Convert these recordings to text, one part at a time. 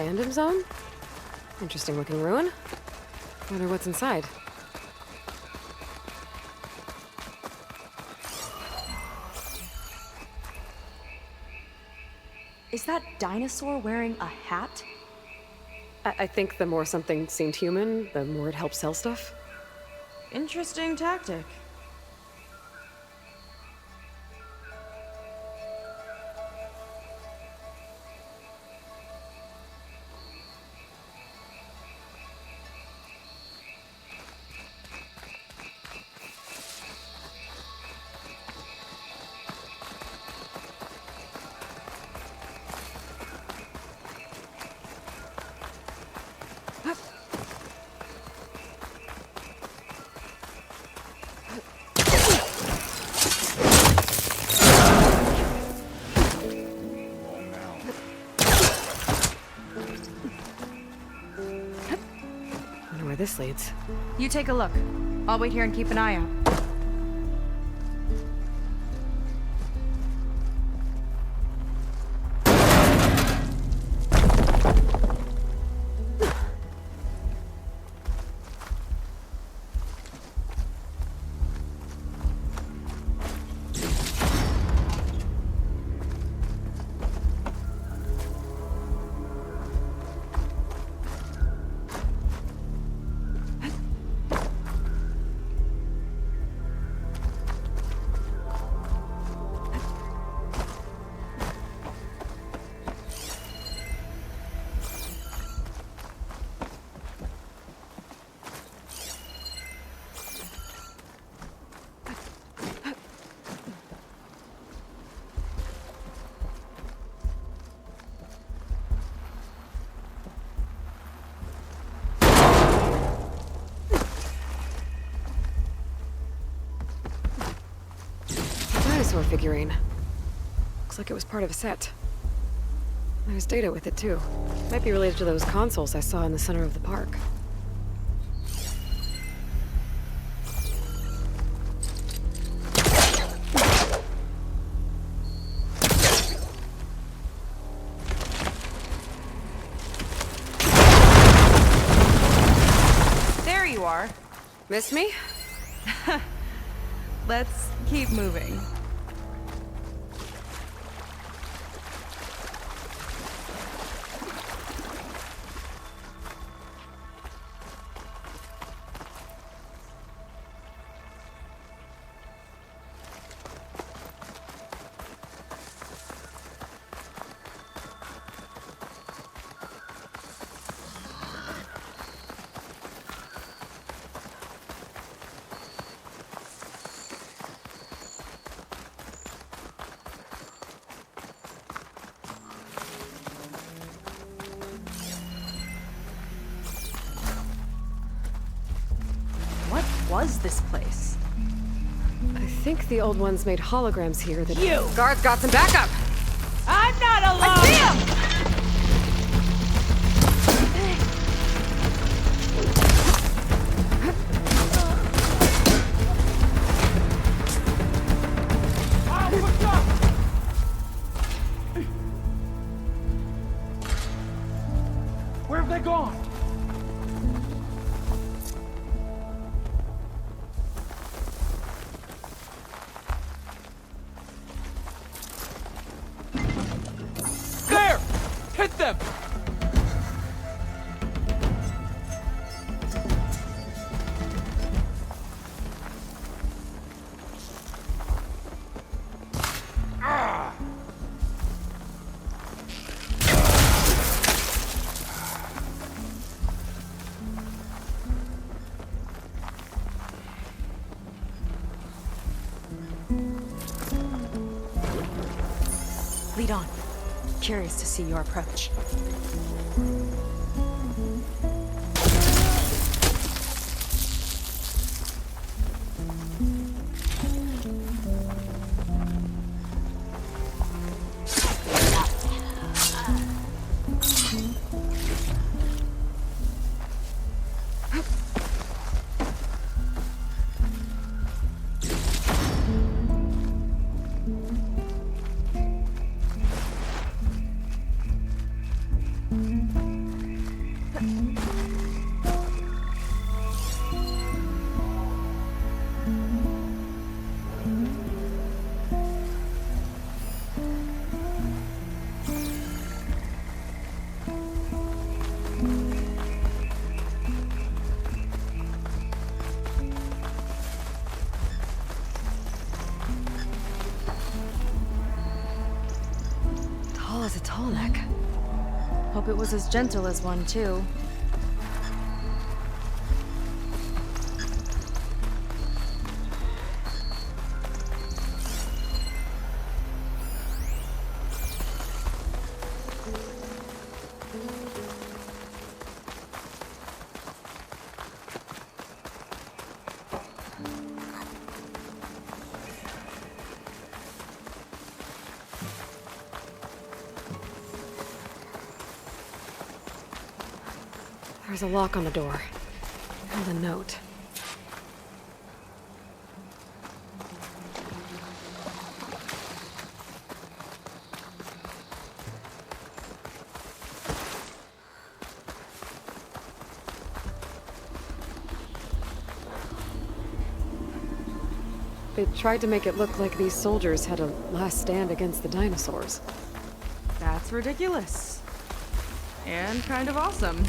fandom zone? Interesting looking ruin. Wonder what's inside. Is that dinosaur wearing a hat? I think the more something seemed human, the more it helped sell stuff. Interesting tactic. Wonder where this leads. You take a look. I'll wait here and keep an eye out. Dinosaur figurine. Looks like it was part of a set. There's data with it, too. Might be related to those consoles I saw in the center of the park. There you are. Miss me? Let's keep moving. What was this place? I think the old ones made holograms here that... You! Guards got some backup! I'm not alone! I see him! Where have they gone? There! Hit them! Lead on. Curious to see your approach. it was as gentle as one, too. There's a lock on the door. And a note. They tried to make it look like these soldiers had a last stand against the dinosaurs. That's ridiculous. And kind of awesome.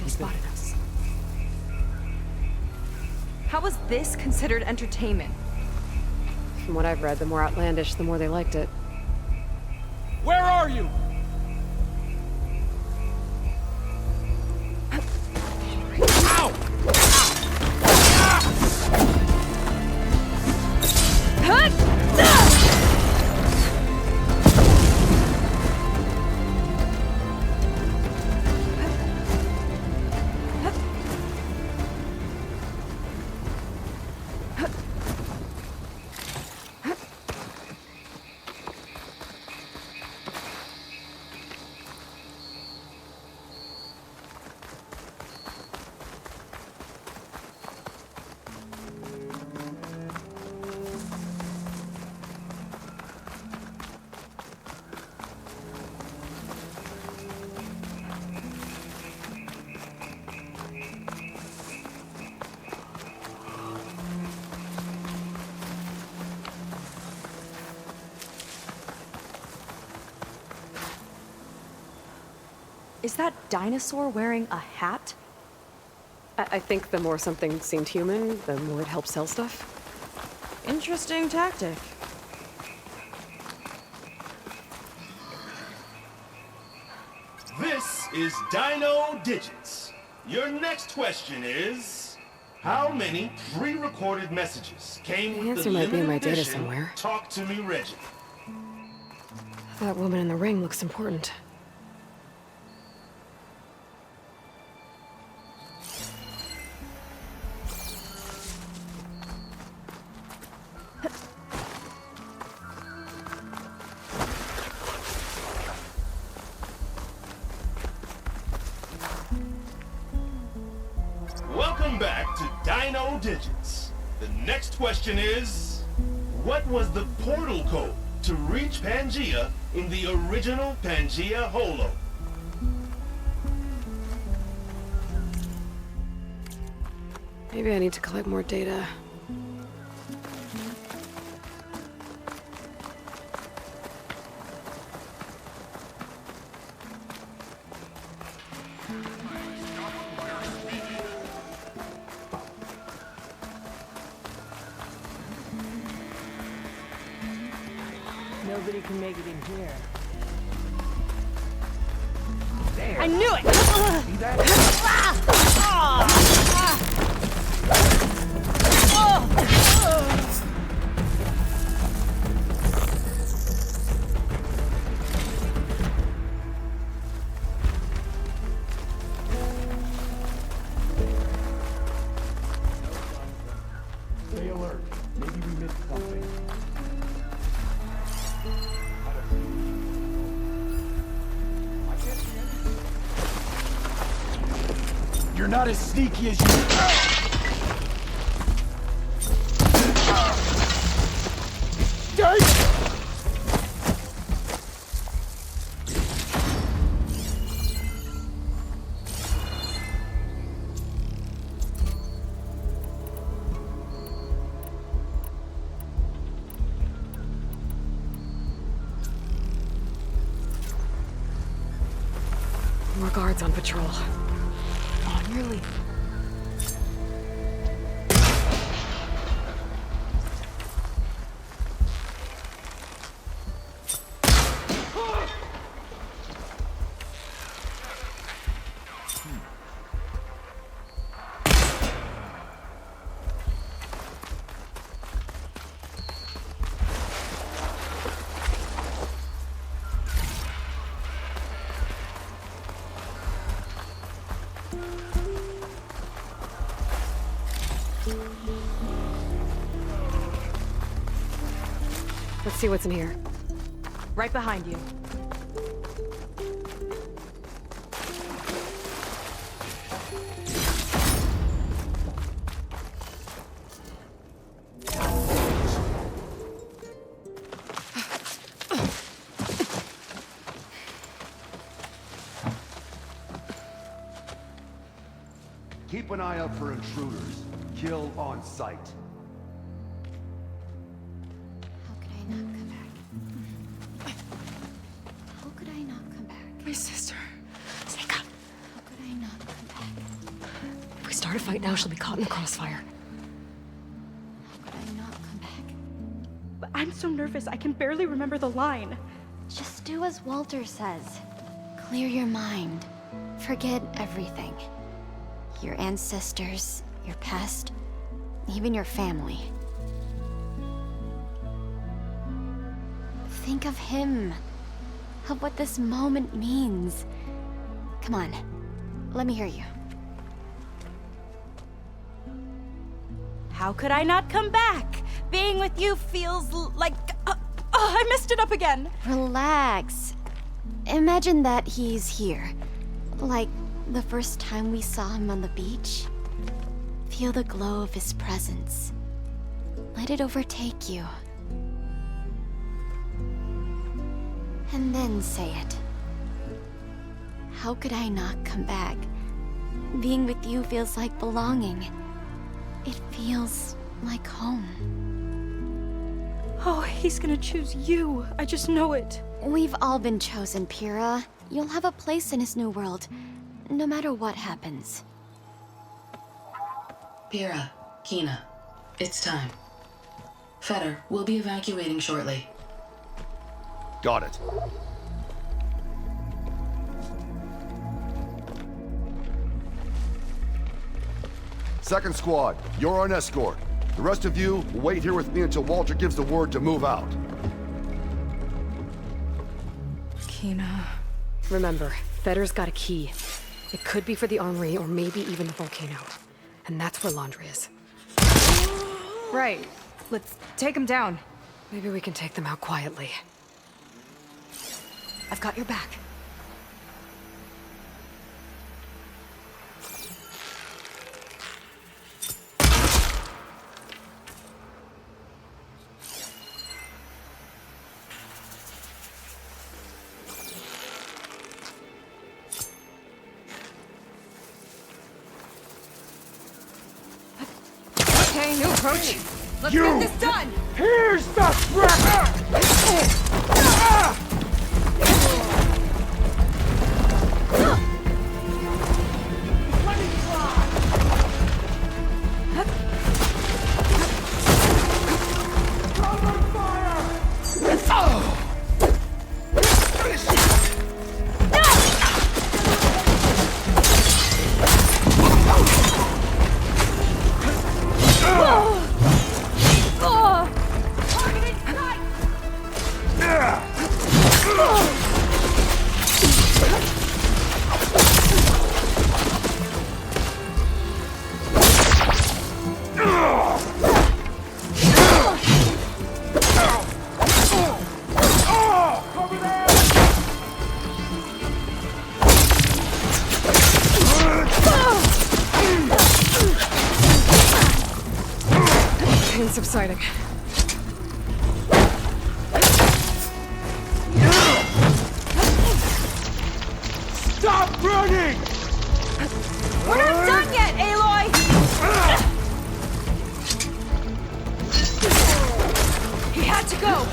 Spotted us. How was this considered entertainment? From what I've read, the more outlandish, the more they liked it. Where are you? Ow! Is that dinosaur wearing a hat? I think the more something seemed human, the more it helped sell stuff. Interesting tactic. This is Dino Digits. Your next question is, how many pre-recorded messages came with answer the might be in limited my data edition somewhere. Talk to Me Reggie? That woman in the ring looks important. Welcome back to Dino Digits. The next question is, what was the portal code to reach Pangea in the original Pangea Holo? Maybe I need to collect more data. Nobody can make it in here. I knew it! See that? Stay alert. Maybe we missed something. You're not as sneaky as you... More guards on patrol. On your leave. Let's see what's in here. Right behind you. Keep an eye out for intruders. Kill on sight. How could I not come back? How could I not come back? My sister. Sneak up. How could I not come back? If we start a fight now, she'll be caught in the crossfire. How could I not come back? But I'm so nervous, I can barely remember the line. Just do as Walter says. Clear your mind. Forget everything. Your ancestors, your past, even your family. Think of him. Of what this moment means. Come on, let me hear you. How could I not come back? Being with you feels like... I messed it up again. Relax. Imagine that he's here. Like the first time we saw him on the beach. Feel the glow of his presence. Let it overtake you. And then say it. How could I not come back? Being with you feels like belonging. It feels like home. Oh, he's gonna choose you. I just know it. We've all been chosen, Pyrrha. You'll have a place in his new world, no matter what happens. Pyrrha, Kina, it's time. Fetter, we'll be evacuating shortly. Got it. Second squad, you're on escort. The rest of you will wait here with me until Walter gives the word to move out. Kina. Remember, Fetter's got a key. It could be for the armory, or maybe even the volcano. And that's where Laundry is. Right. Let's take him down. Maybe we can take them out quietly. I've got your back. Okay, new approach. Let's get this done! Here's the threat! Pain subsiding. Stop running! We're not done yet, Aloy! He had to go.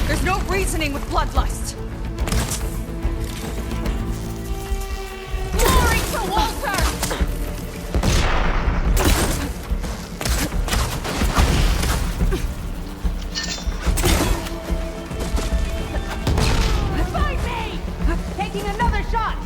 There's no reasoning with bloodlust. Find me! Taking another shot!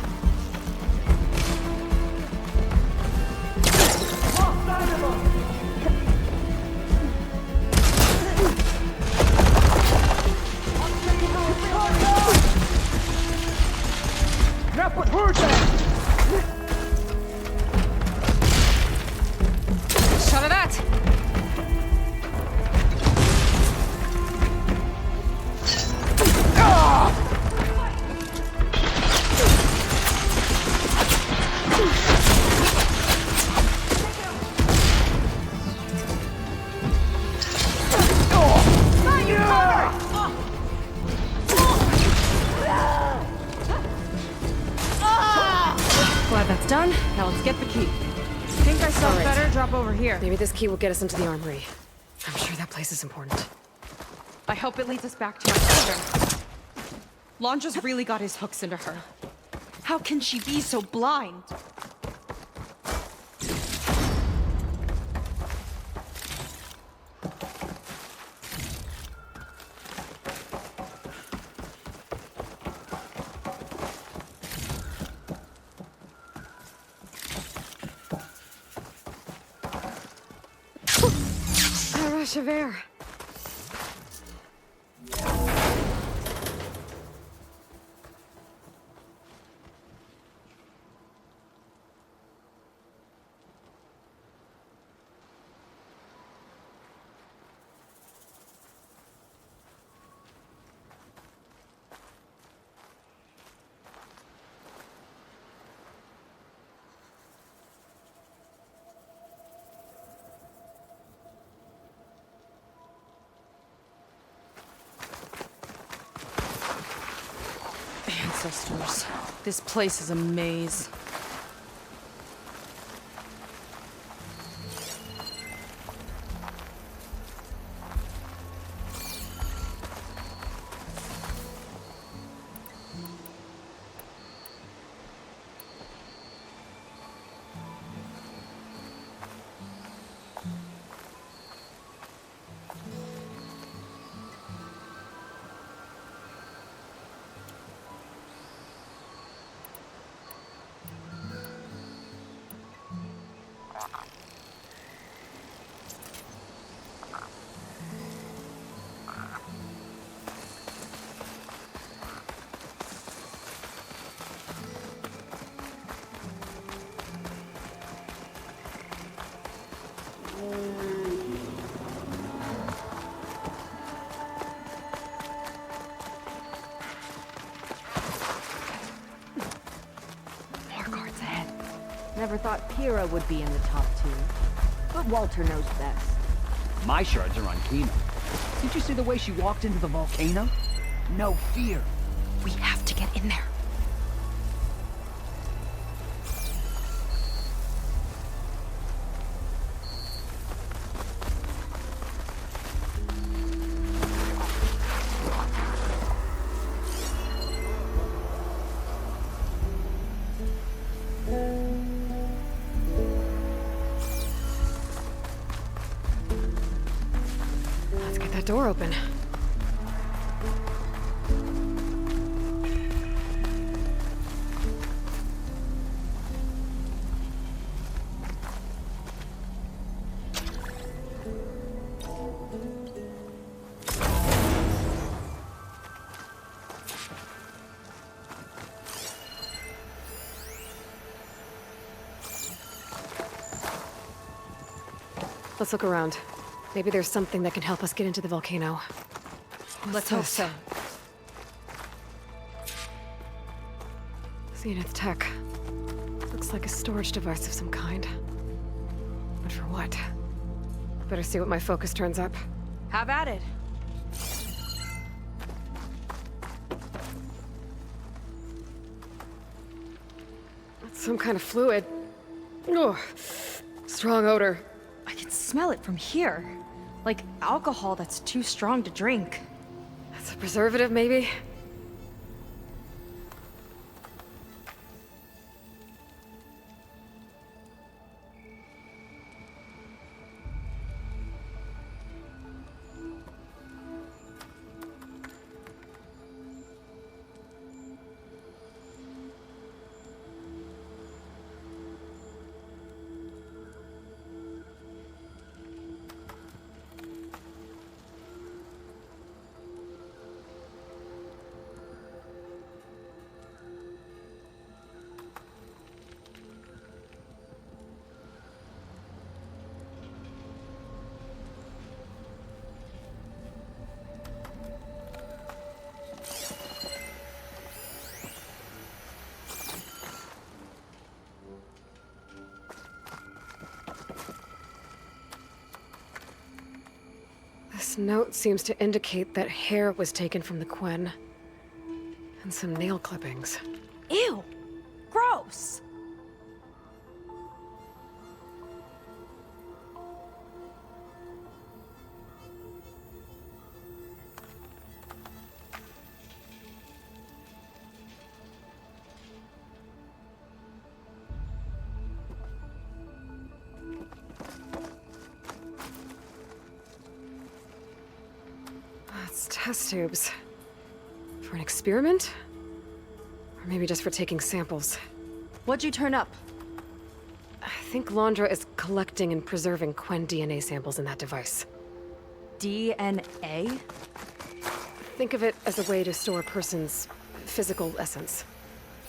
Now put her down! Shot of that! Glad that's done. Now let's get the key. Think I saw All right. better drop over here. Maybe this key will get us into the armory. I'm sure that place is important. I hope it leads us back to my sister. Londra's really got his hooks into her. How can she be so blind? A rush of air. Ancestors. This place is a maze. More guards ahead. Never thought Pyrrha would be in the top 2. But Walter knows best. My shards are on Kino. Did you see the way she walked into the volcano? No fear. We have to get in there. Let's get that door open. Let's look around. Maybe there's something that can help us get into the volcano. Let's hope so. Zenith tech. Looks like a storage device of some kind. But for what? Better see what my focus turns up. Have at it. That's some kind of fluid. Oh, strong odor. I can smell it from here. Like alcohol that's too strong to drink. That's a preservative, maybe? This note seems to indicate that hair was taken from the Quen. And some nail clippings. Ew! Gross! That's test tubes. For an experiment? Or maybe just for taking samples. What'd you turn up? I think Londra is collecting and preserving Quen DNA samples in that device. DNA? Think of it as a way to store a person's physical essence.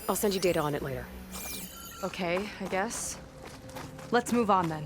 I'll send you data on it later. Okay, I guess. Let's move on then.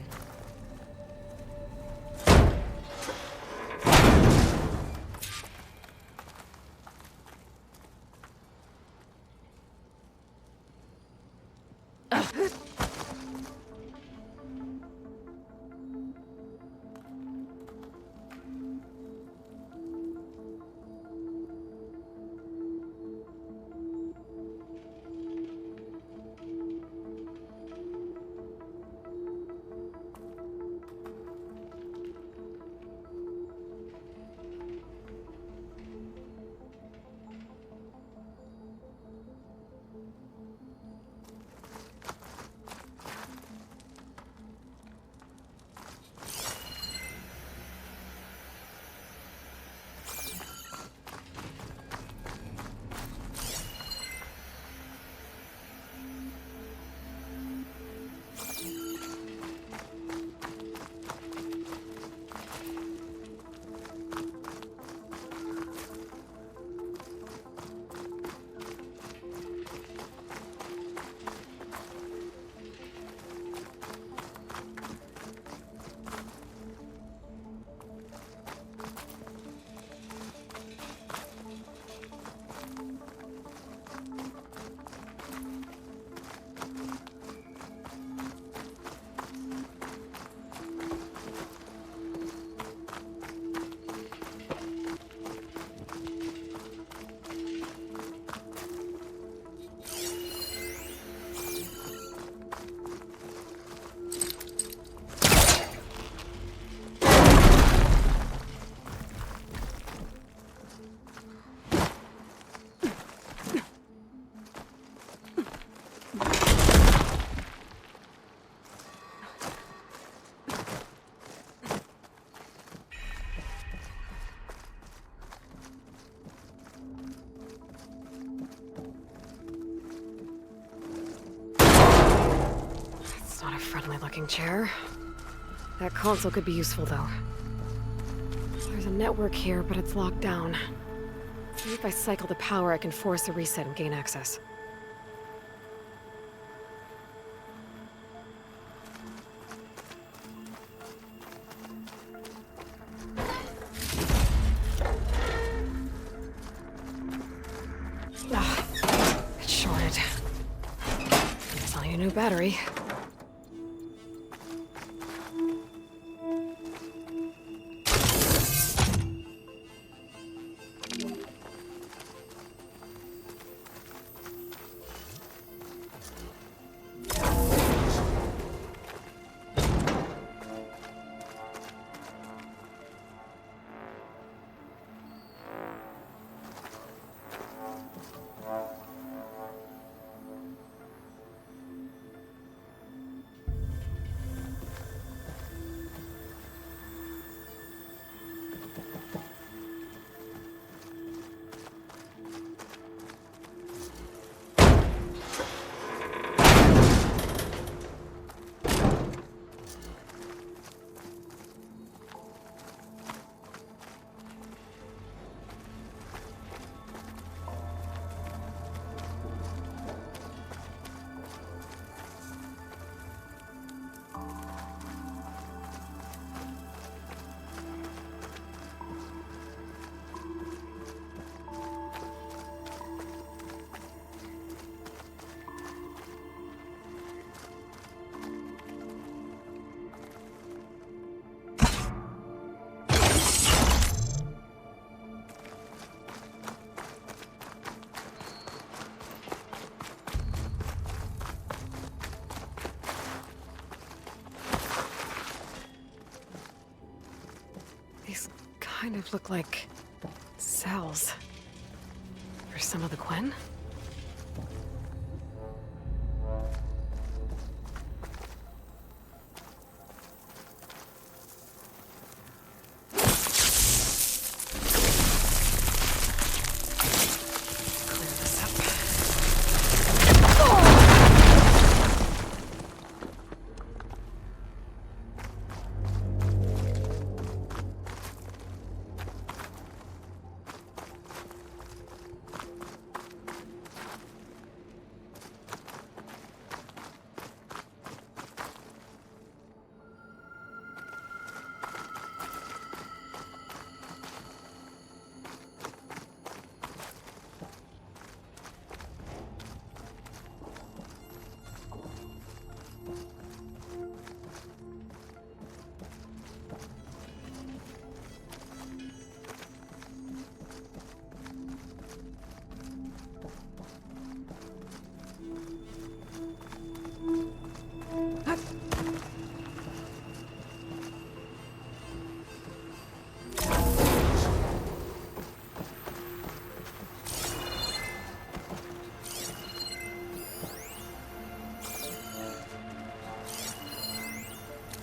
Not a friendly-looking chair. That console could be useful, though. There's a network here, but it's locked down. Maybe if I cycle the power, I can force a reset and gain access. Ah, it's shorted. It's only a new battery. kind of look like cells. For some of the Quen?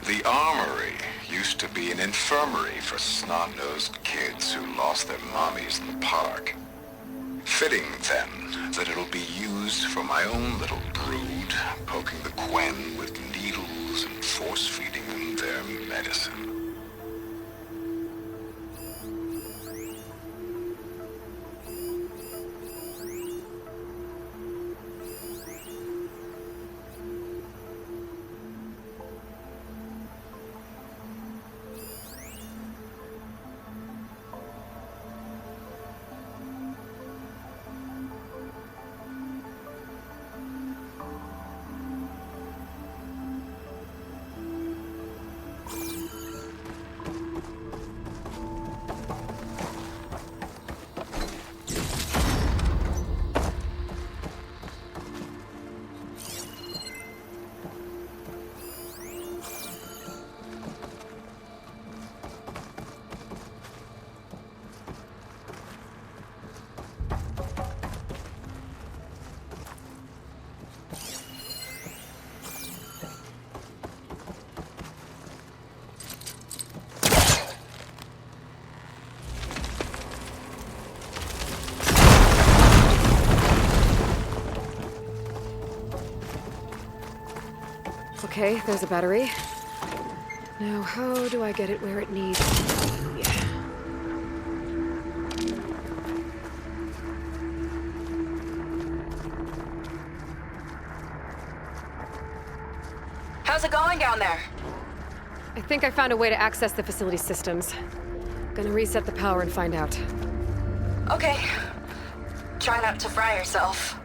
The armory used to be an infirmary for snot-nosed kids who lost their mommies in the park. Fitting, then, that it'll be used for my own little brood, poking the Quen with needles and force-feeding them their medicine. Okay, there's a battery. Now, how do I get it where it needs to be? How's it going down there? I think I found a way to access the facility systems. Gonna reset the power and find out. Okay. Try not to fry yourself.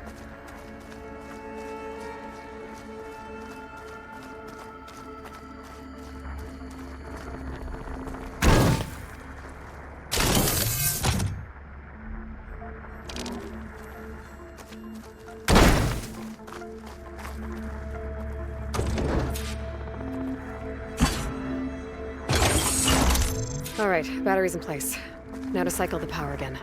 All right, battery's in place. Now to cycle the power again.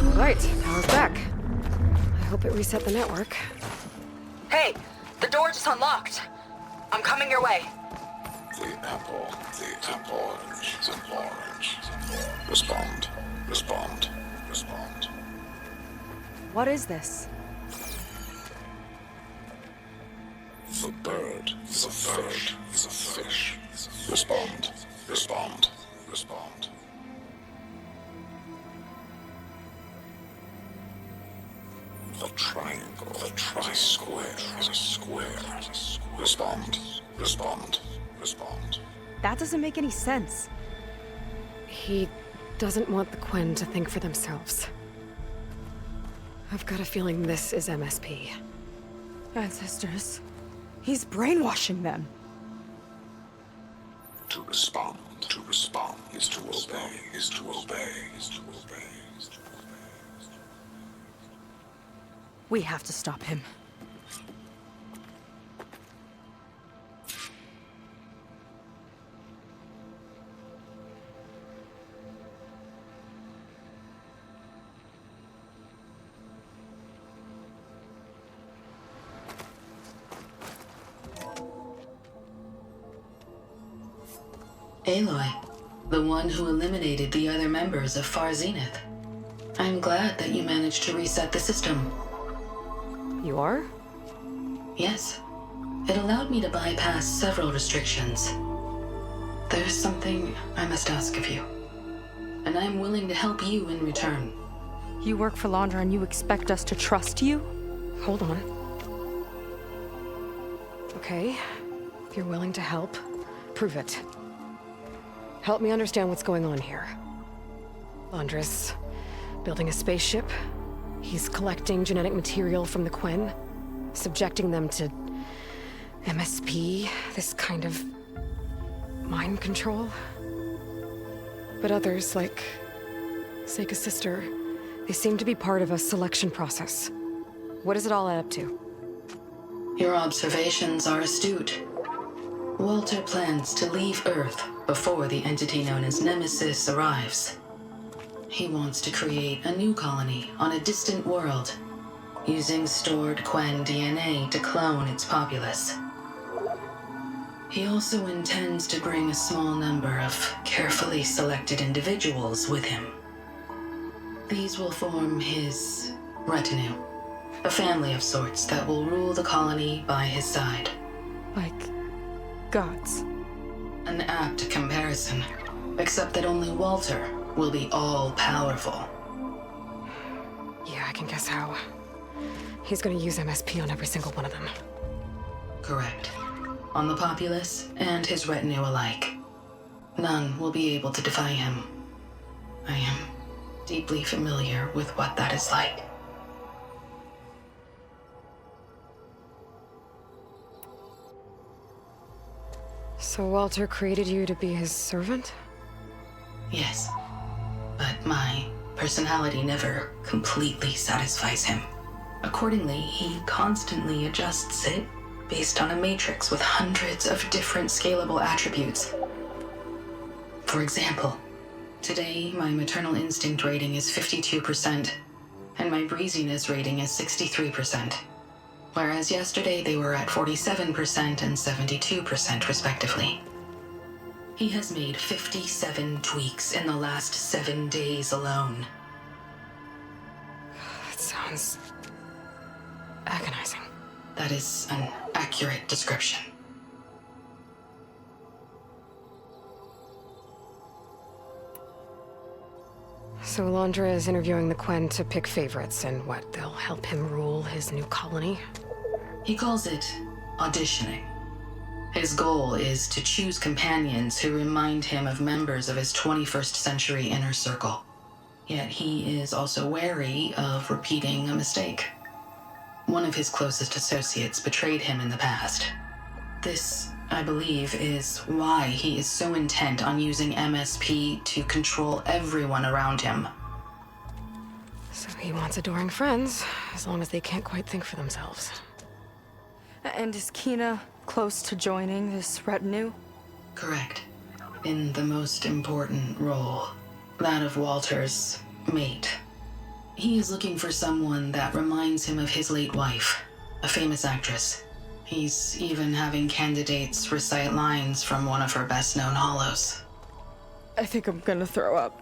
All right, power's back. I hope it reset the network. Hey, the door just unlocked. I'm coming your way. The apple, the orange, the orange. Respond, respond, respond. What is this? The bird, the fish, the fish. Respond, respond, respond. The triangle, the tri-square, is a square. Respond, respond, respond. That doesn't make any sense. He doesn't want the Quen to think for themselves. I've got a feeling this is MSP. Ancestors. He's brainwashing them. To respond is to obey, is to obey, is to obey, is to obey. We have to stop him. Aloy, the one who eliminated the other members of Far Zenith. I'm glad that you managed to reset the system. You are? Yes. It allowed me to bypass several restrictions. There's something I must ask of you, and I'm willing to help you in return. You work for Laundra and you expect us to trust you? Hold on. Okay, if you're willing to help, prove it. Help me understand what's going on here. Laundra's building a spaceship. He's collecting genetic material from the Quen, subjecting them to MSP, this kind of mind control. But others, like Seika's sister, they seem to be part of a selection process. What does it all add up to? Your observations are astute. Walter plans to leave Earth before the entity known as Nemesis arrives. He wants to create a new colony on a distant world, using stored Quen DNA to clone its populace. He also intends to bring a small number of carefully selected individuals with him. These will form his retinue, a family of sorts that will rule the colony by his side. Like gods. An apt comparison, except that only Walter will be all-powerful. Yeah, I can guess how. He's gonna use MSP on every single one of them. Correct. On the populace and his retinue alike. None will be able to defy him. I am deeply familiar with what that is like. So Walter created you to be his servant? Yes. But my personality never completely satisfies him. Accordingly, he constantly adjusts it based on a matrix with hundreds of different scalable attributes. For example, today my maternal instinct rating is 52%, and my breeziness rating is 63%, whereas yesterday they were at 47% and 72% respectively. He has made 57 tweaks in the last 7 days alone. That sounds agonizing. That is an accurate description. So Laundra is interviewing the Quen to pick favorites, and what, they'll help him rule his new colony? He calls it auditioning. His goal is to choose companions who remind him of members of his 21st century inner circle. Yet he is also wary of repeating a mistake. One of his closest associates betrayed him in the past. This, I believe, is why he is so intent on using MSP to control everyone around him. So he wants adoring friends, as long as they can't quite think for themselves. And is Kina close to joining this retinue? Correct. In the most important role, that of Walter's mate. He is looking for someone that reminds him of his late wife, a famous actress. He's even having candidates recite lines from one of her best-known hollows. I think I'm gonna throw up.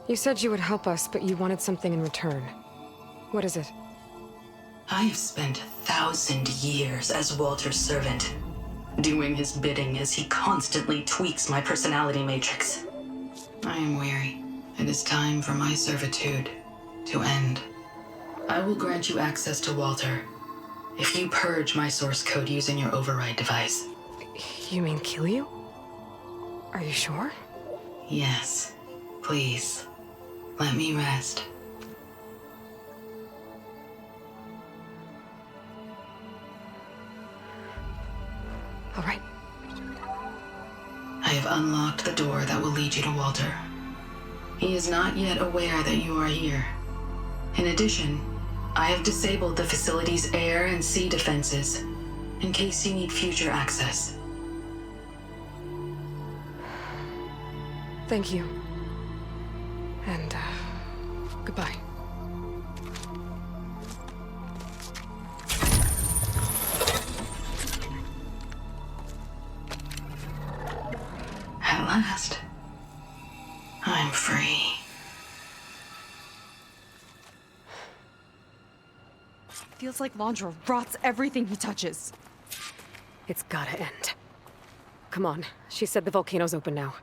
You said you would help us, but you wanted something in return. What is it? I have spent 1,000 years as Walter's servant, doing his bidding as he constantly tweaks my personality matrix. I am weary. It is time for my servitude to end. I will grant you access to Walter if you purge my source code using your override device. You mean kill you? Are you sure? Yes. Please, let me rest. All right. I have unlocked the door that will lead you to Walter. He is not yet aware that you are here. In addition, I have disabled the facility's air and sea defenses in case you need future access. Thank you. And, goodbye. At last, I'm free. Feels like Londra rots everything he touches. It's gotta end. Come on, she said the volcano's open now.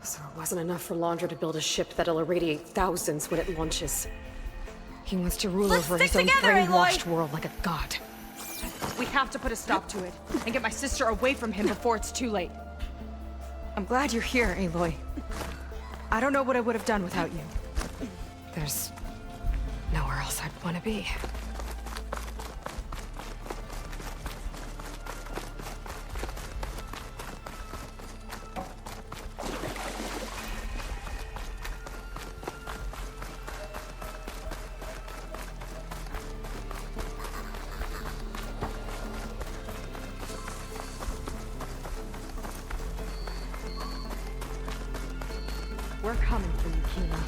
So it wasn't enough for Londra to build a ship that'll irradiate thousands when it launches. He wants to rule over his own brainwashed world like a god. We have to put a stop to it and get my sister away from him before it's too late. I'm glad you're here, Aloy. I don't know what I would have done without you. There's nowhere else I'd want to be. We're coming for you, Kina.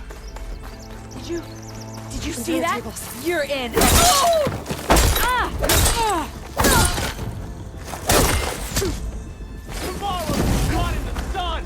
Did you see that? You're in. Tomorrow's not in the sun!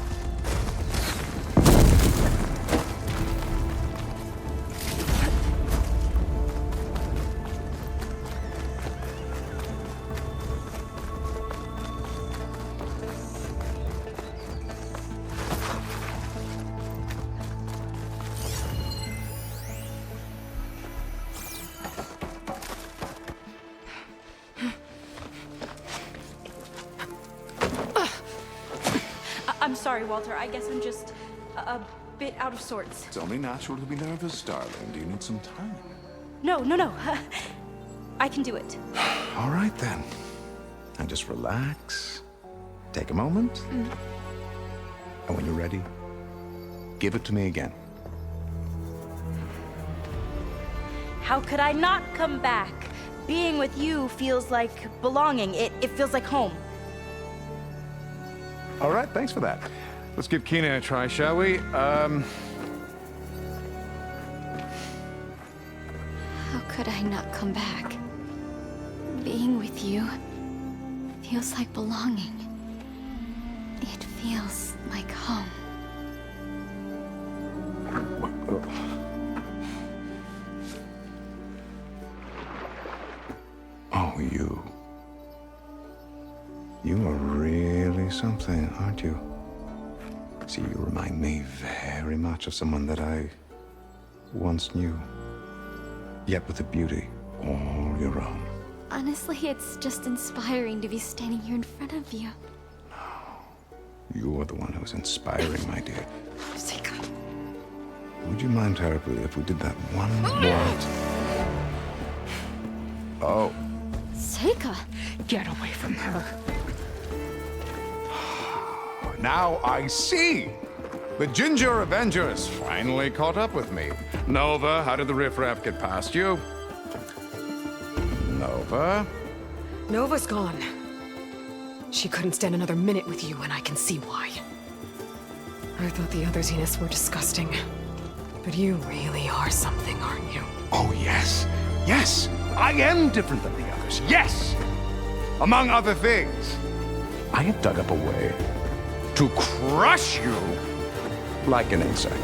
I'm sorry, Walter. I guess I'm just a bit out of sorts. It's only natural to be nervous, darling. Do you need some time? No. I can do it. All right, then. And just relax. Take a moment. And when you're ready, give it to me again. How could I not come back? Being with you feels like belonging. It feels like home. All right, thanks for that. Let's give Kina a try, shall we? How could I not come back? Being with you feels like belonging. It feels like home. Oh, you are really something, aren't you? See, you remind me very much of someone that I once knew. Yet with a beauty all your own. Honestly, it's just inspiring to be standing here in front of you. You're the one who's inspiring, my dear. Seika. Would you mind terribly if we did that one more? Oh. Seika! Get away from her. Now I see! The Ginger Avengers finally caught up with me. Nova, how did the riffraff get past you? Nova? Nova's gone. She couldn't stand another minute with you, and I can see why. I thought the other Zeniths were disgusting. But you really are something, aren't you? Oh, yes. Yes! I am different than the others. Yes! Among other things, I have dug up a way to crush you like an insect.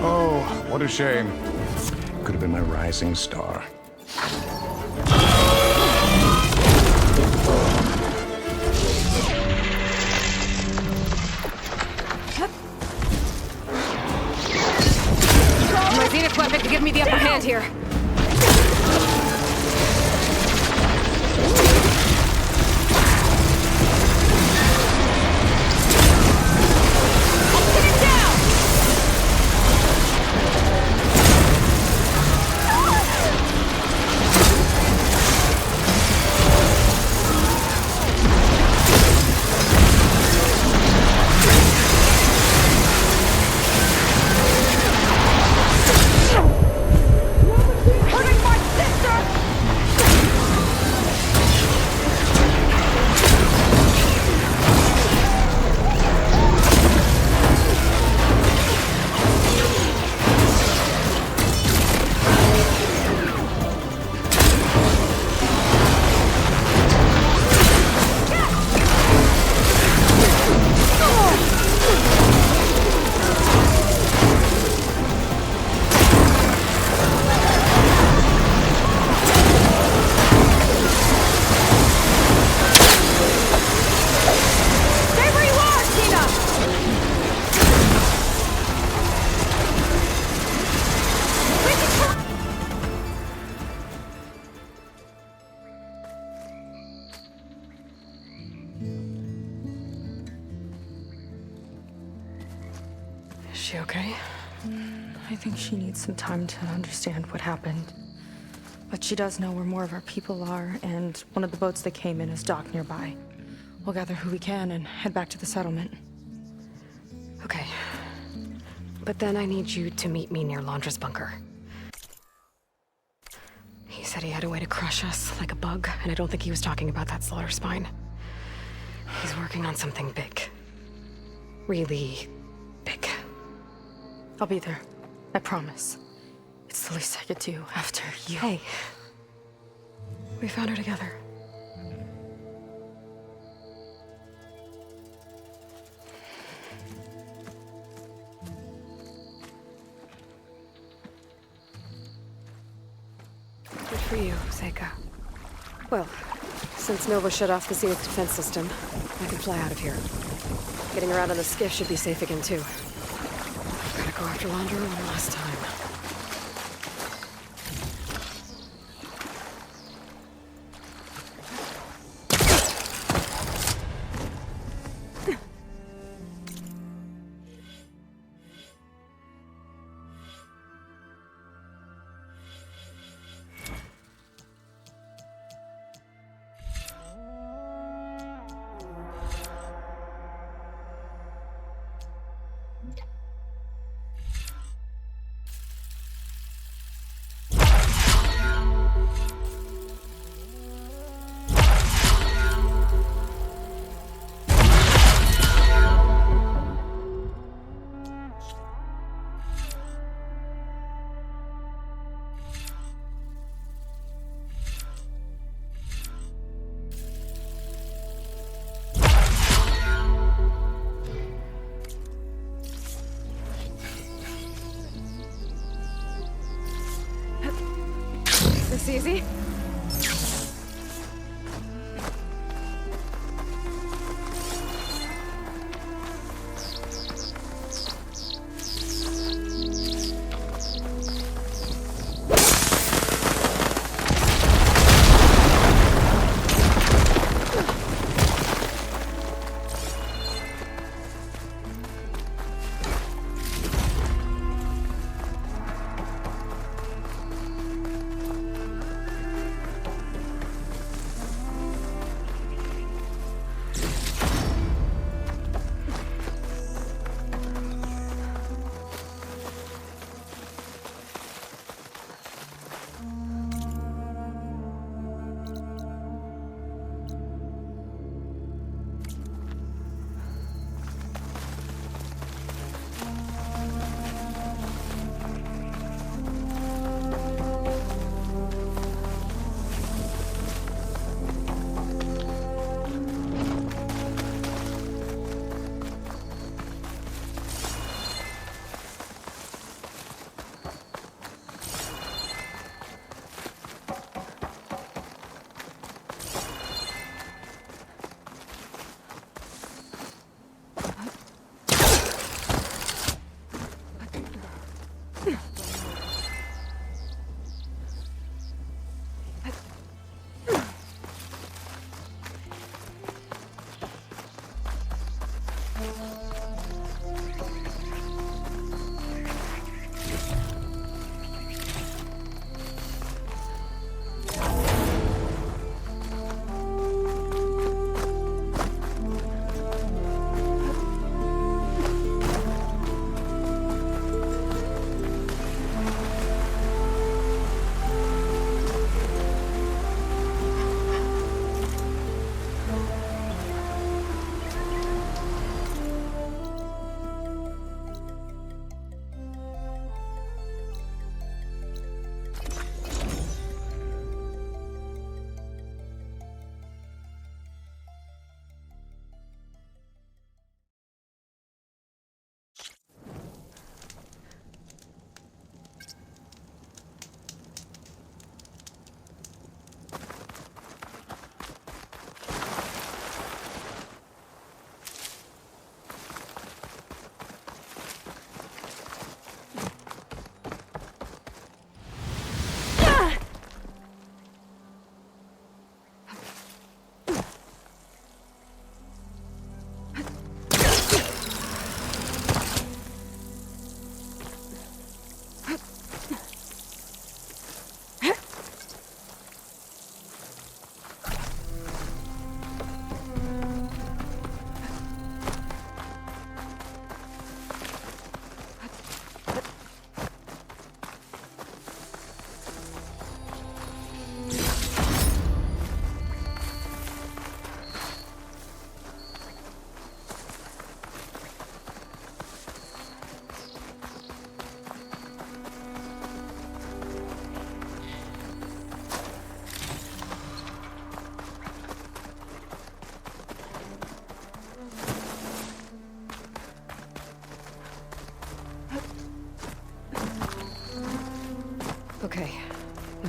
Oh, what a shame. Could have been my rising star. My Zenith weapon to give me the upper hand here. she okay? I think she needs some time to understand what happened. But she does know where more of our people are, and one of the boats that came in is docked nearby. We'll gather who we can and head back to the settlement. Okay. But then I need you to meet me near Laundra's bunker. He said he had a way to crush us like a bug, and I don't think he was talking about that slaughter spine. He's working on something big. Really big. I'll be there. I promise. It's the least I could do after you. Hey. We found her together. Good for you, Seika. Well, since Nova shut off the Zenith defense system, I can fly out of here. Getting around on the skiff should be safe again, too. Gotta go after Laundra one last time.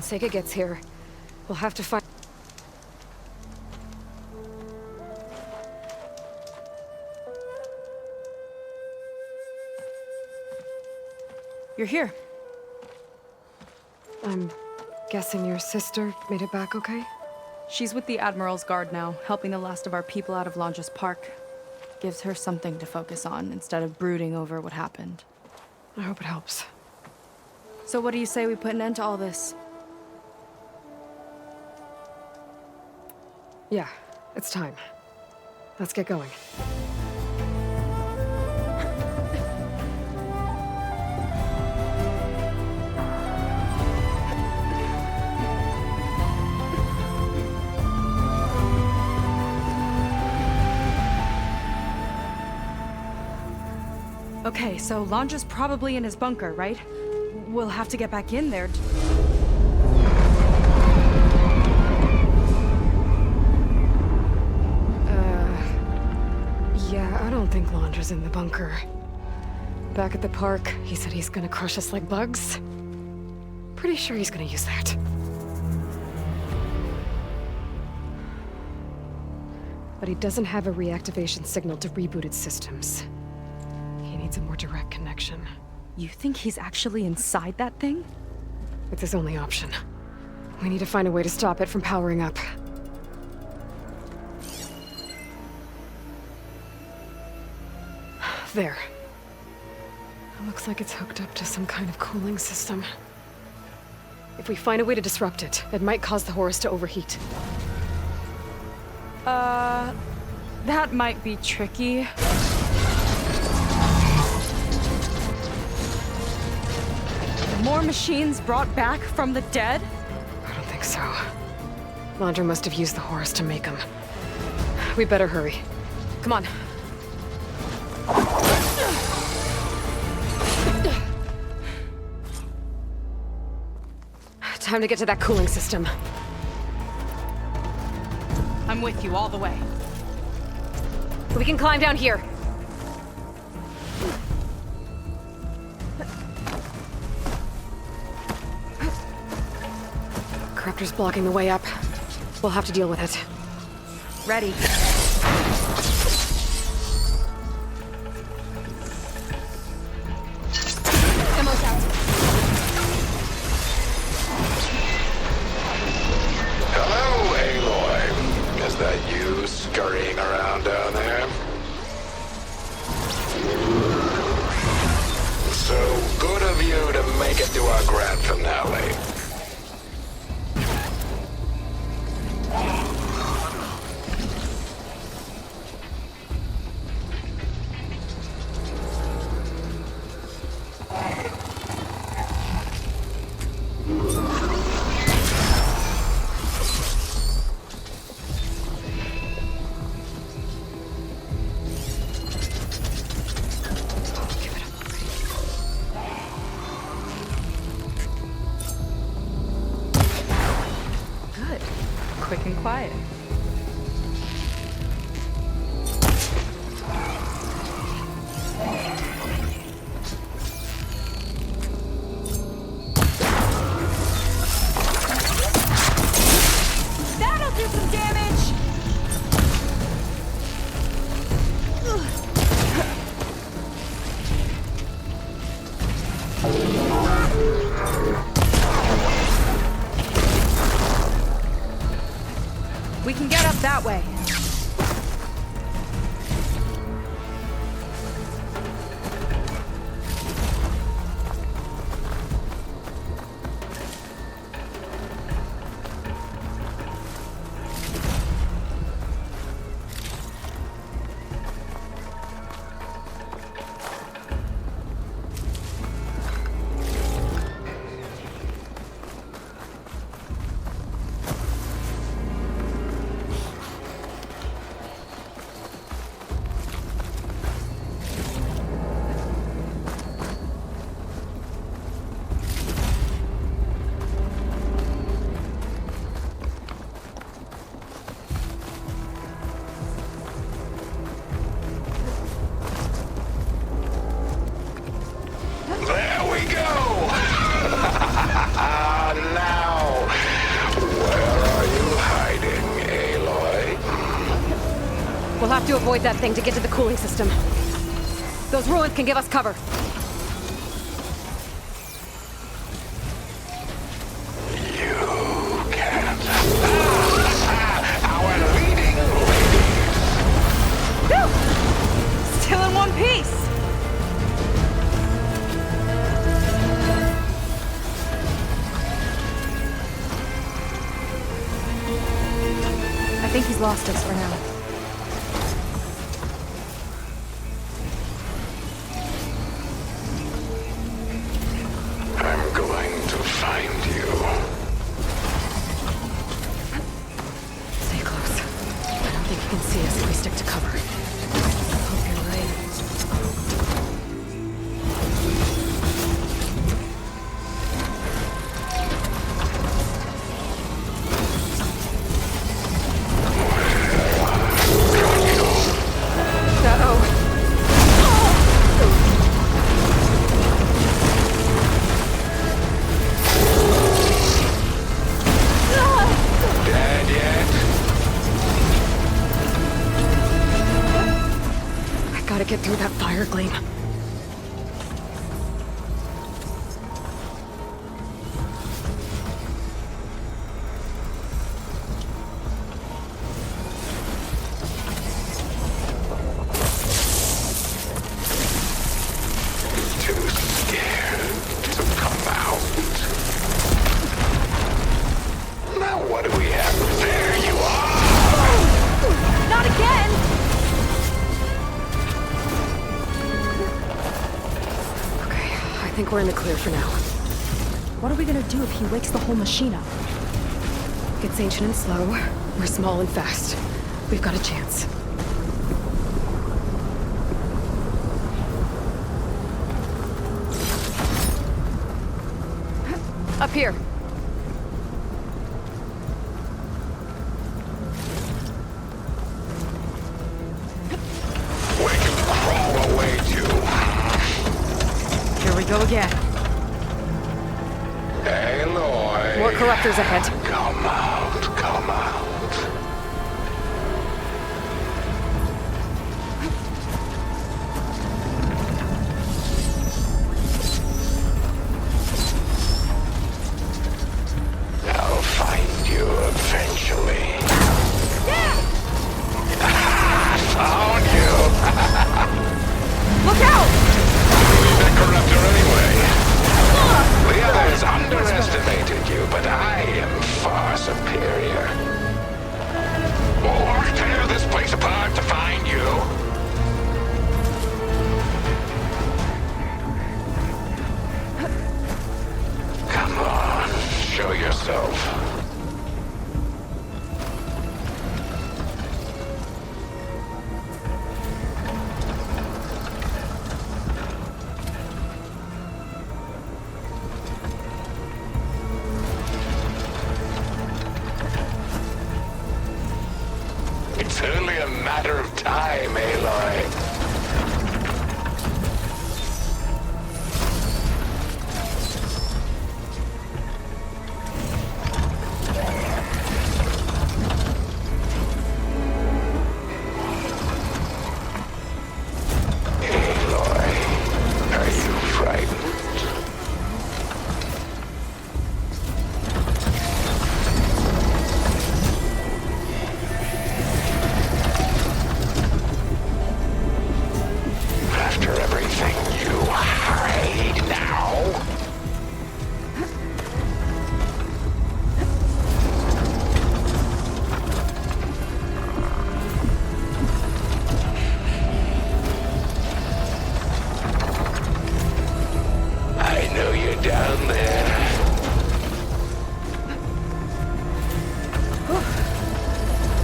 Fonseca gets here, we'll have to find... You're here. I'm guessing your sister made it back okay? She's with the Admiral's Guard now, helping the last of our people out of Longes Park. Gives her something to focus on instead of brooding over what happened. I hope it helps. So what do you say we put an end to all this? Yeah, it's time. Let's get going. Okay, so Longe's probably in his bunker, right? We'll have to get back in there. Yeah, I don't think Longe's in the bunker. Back at the park, he said he's gonna crush us like bugs. Pretty sure he's gonna use that. But he doesn't have a reactivation signal to reboot its systems. He needs a more direct connection. You think he's actually inside that thing? It's his only option. We need to find a way to stop it from powering up. There. It looks like it's hooked up to some kind of cooling system. If we find a way to disrupt it, it might cause the Horus to overheat. That might be tricky. More machines brought back from the dead? I don't think so. Landra must have used the Horus to make them. We better hurry. Come on. Time to get to that cooling system. I'm with you all the way. We can climb down here. Corruptor's blocking the way up. We'll have to deal with it. Ready. Ammo's out. Hello, Aloy. Is that you scurrying around down there? So good of you to make it to our grand finale. Quick and quiet. That'll do some damage! We can get up that way. We'll have to avoid that thing to get to the cooling system. Those ruins can give us cover. Still in one piece! I think he's lost us for now. I'm going to find you. Stay close. I don't think he can see us if we stick to cover. Hope you're right. Gotta get through that fire gleam. Too scared to come out. Now what do we have? There you are! Not again! I think we're in the clear for now. What are we gonna do if he wakes the whole machine up? It's ancient and slow. We're small and fast. We've got a chance. Up here. We can crawl away too. Here we go again. Aloy. More corruptors ahead. Come out, come out. I'll find you eventually. Yeah! Found you! Look out! That corruptor anyway. The others underestimated you, but I am far superior. Or tear this place apart to find you. Come on, show yourself. It's only a matter of time, Aloy. Aloy, are you frightened? After everything you hide now? I know you're down there.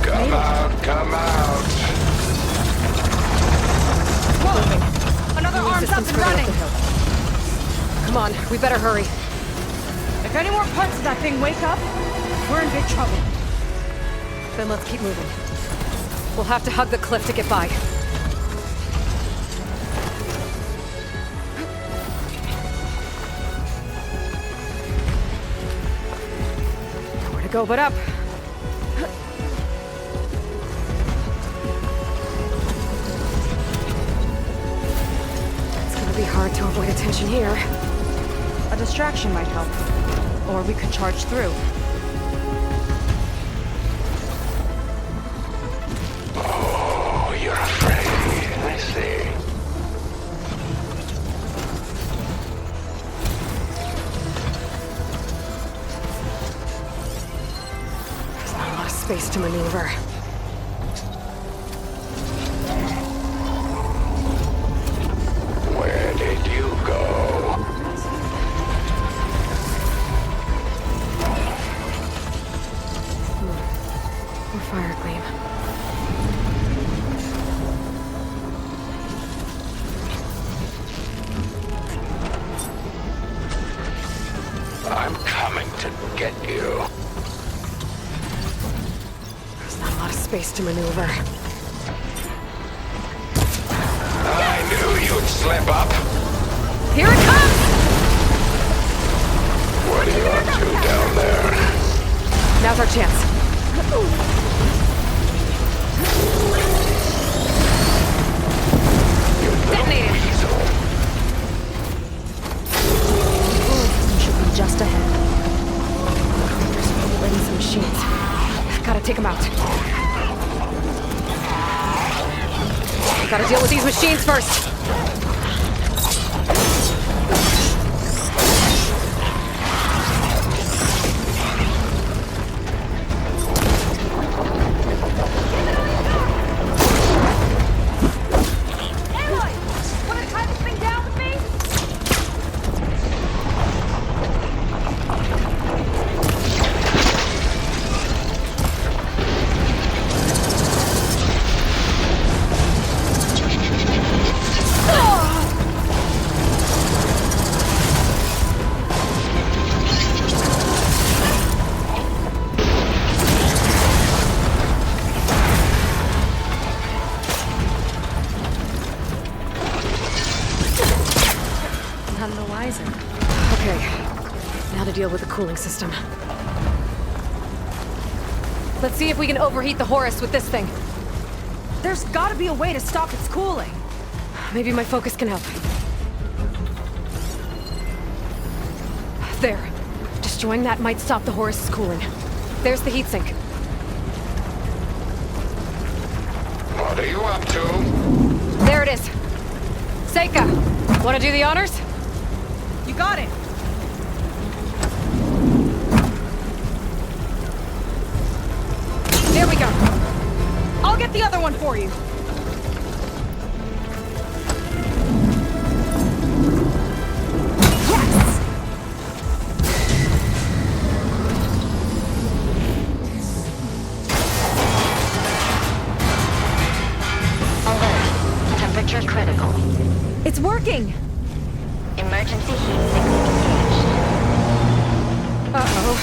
Come out, come out. Whoa! Another arm's up and Further up running! the hill. Come on, we better hurry. If any more parts of that thing wake up, we're in big trouble. Then let's keep moving. We'll have to hug the cliff to get by. Nowhere to go but up. avoid attention here. A distraction might help. Or we could charge through. Oh, you're afraid. I see. There's not a lot of space to maneuver. Where did you go? More fire gleam. I'm coming to get you. There's not a lot of space to maneuver. I knew you'd slip up. Here it comes! What are you up to down there? Now's our chance. Detonated! Should be just ahead. There's probably some machines. Gotta take them out. Gotta deal with these machines first. None the wiser. Okay, now to deal with the cooling system. Let's see if we can overheat the Horus with this thing. There's gotta be a way to stop its cooling. Maybe my focus can help. There. Destroying that might stop the Horus's cooling. There's the heatsink. What are you up to? There it is. Seika, wanna do the honors? You got it. There we go. I'll get the other one for you. Yes! Alert. Temperature critical. It's working. Emergency heat signal engaged. Uh-oh.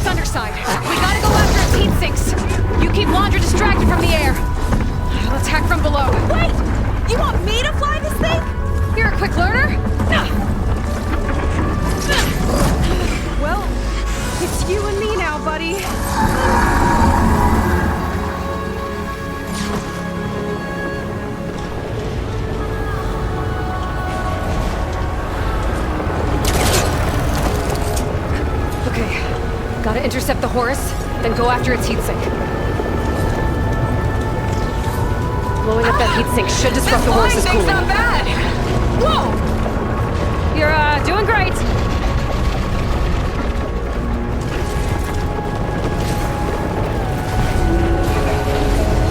underside. We gotta go after its heat sinks. You keep Laundra distracted from the air. I'll attack from below. Wait! You want me to fly this thing? You're a quick learner. Well, it's you and me now, now, buddy. Okay, gotta intercept the Horus, then go after its heatsink. Blowing up that heatsink should disrupt the Horus's cooling. Not bad. Whoa! You're, doing great.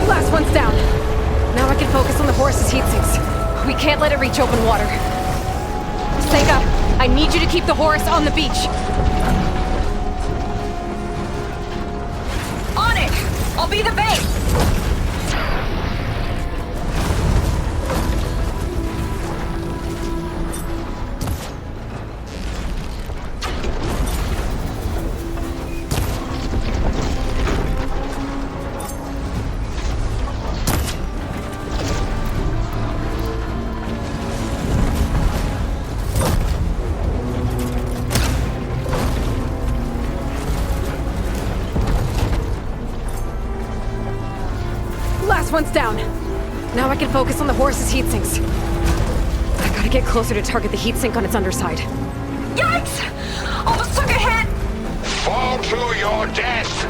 Last one's down. Now I can focus on the Horus's heatsinks. We can't let it reach open water. Seika, I need you to keep the Horus on the beach. On it! I'll be the base! Last one's down. Now I can focus on the Horus's heatsinks. I gotta get closer to target the heatsink on its underside. Yikes! Almost took a hit! Fall to your death!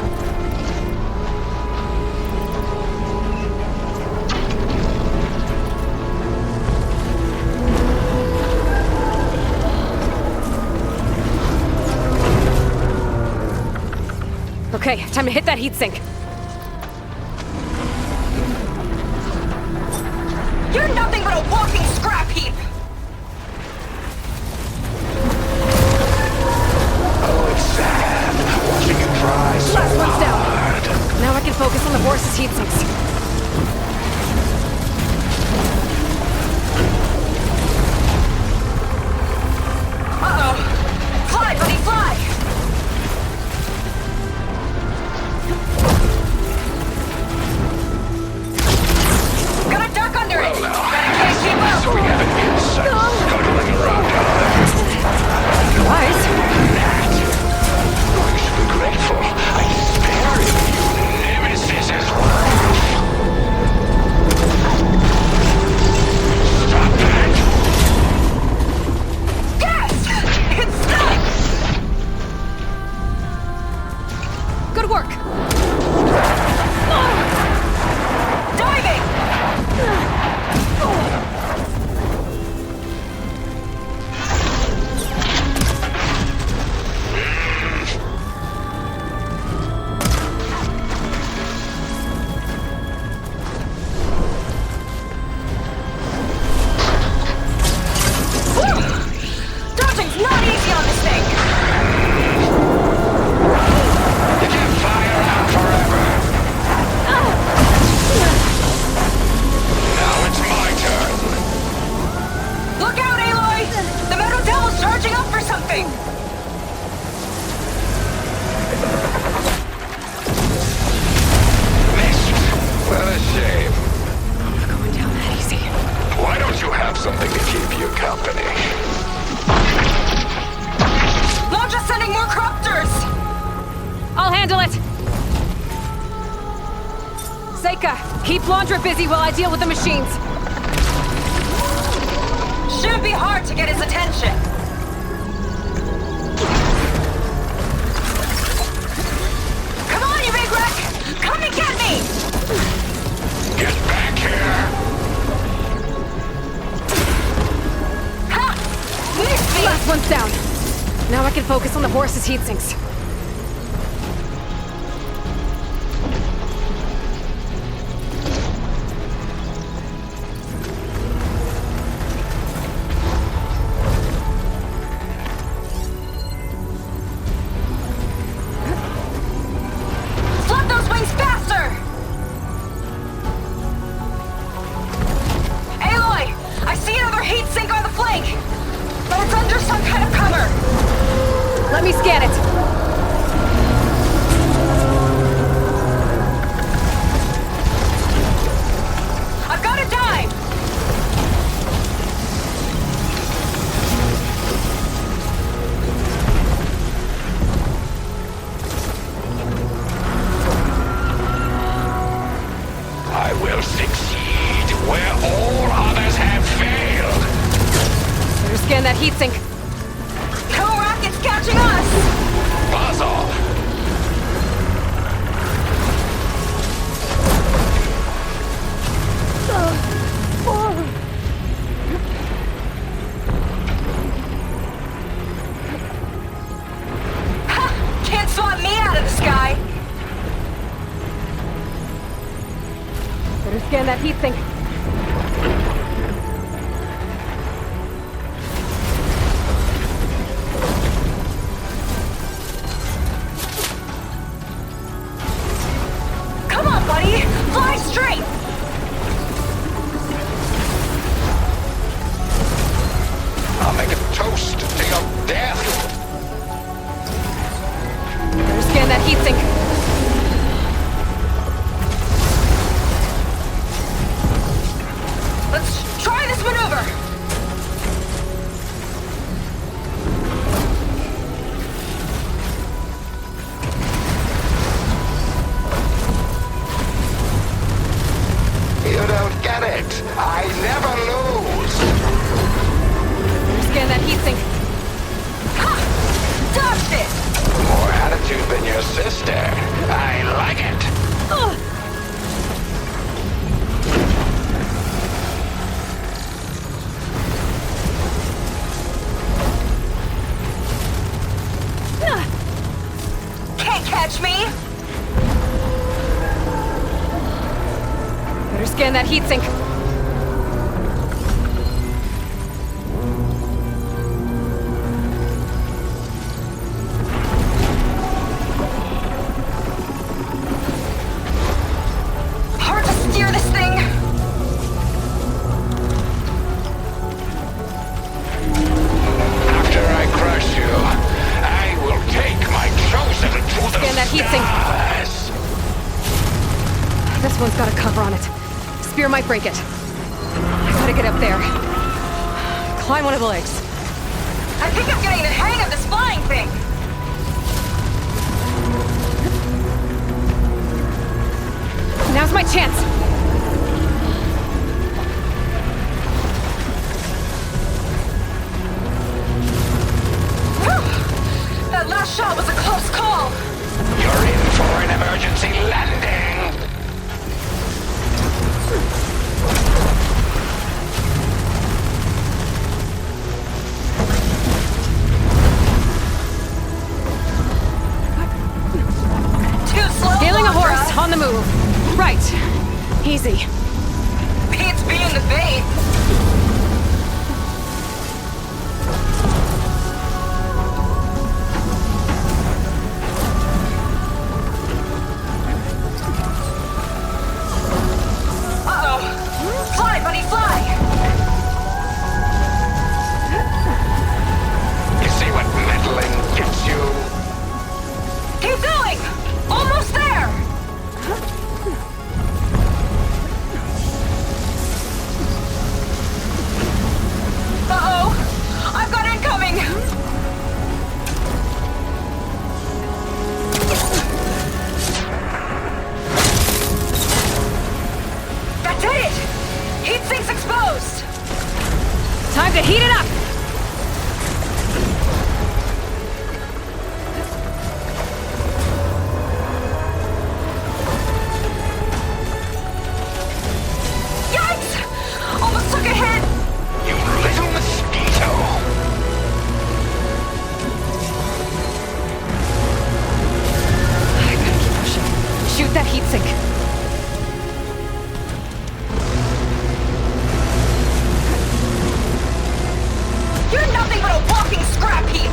Okay, time to hit that heatsink. You're nothing but a walking scrap heap! Oh, it's sad watching you try so Last one's hard. down. Now I can focus on the Horus's heatsinks. Uh-oh. Fly, buddy, fly! Gotta duck under it! Gotta keep up! So we have an insect scuttling around down Wise. there. You should be grateful. I spared you nemesis as well. Stop that! Yes! It's stuck! Good work. Diving! Dodging's not easy on this thing! You can't fire out forever. Now it's my turn. Look out, Aloy! The Metal Devil's charging up for something! Missed. What a shame. Going down that easy. Why don't you have something to keep you company? Launch sending more cropters! I'll handle it. Seika, keep Laundra busy while I deal with the machines. Shouldn't be hard to get his attention. Come on, you big wreck! Come and get me! Get back here! Ha! Missed me! Last one's down. Now I can focus on the Horus's heatsinks. Flood those wings faster! Aloy! I see another heat sink on the flank! But it's under some kind of cover! Let me scan it. I've got to dive! scan that heatsink. No rockets catching us! Puzzle! Ha! Can't swat me out of the sky! Better scan that heatsink. Come on, buddy! Fly straight! I'll make a toast to your death. Better scan that heatsink. Let's try this maneuver! You don't get it. I never lose. Better scan that heatsink. Ha! Dodged it! More attitude than your sister. I like it. Can't catch me! Better scan that heatsink. Hard to steer this thing! After I crush you, I will take my chosen to the Scan that heatsink. stars. This one's got a cover on it. Spear might break it. I gotta get up there. Climb one of the legs. I think I'm getting the hang of this flying thing! Now's my chance. Whew! That last shot was a close call! You're in for an emergency landing. Too slow, Scaling a Laura. horse on the move. Right. Easy. Beats being the bait. Uh-oh. Fly, buddy, fly! You see what meddling gets you? Keep going! Almost there! Uh-oh! I've got incoming! That's it! Heat sink's exposed! Time to heat it up! Yikes! Almost took a hit! You little mosquito. I gotta keep pushing. Shoot that heatsink. You're nothing but a walking scrap heap!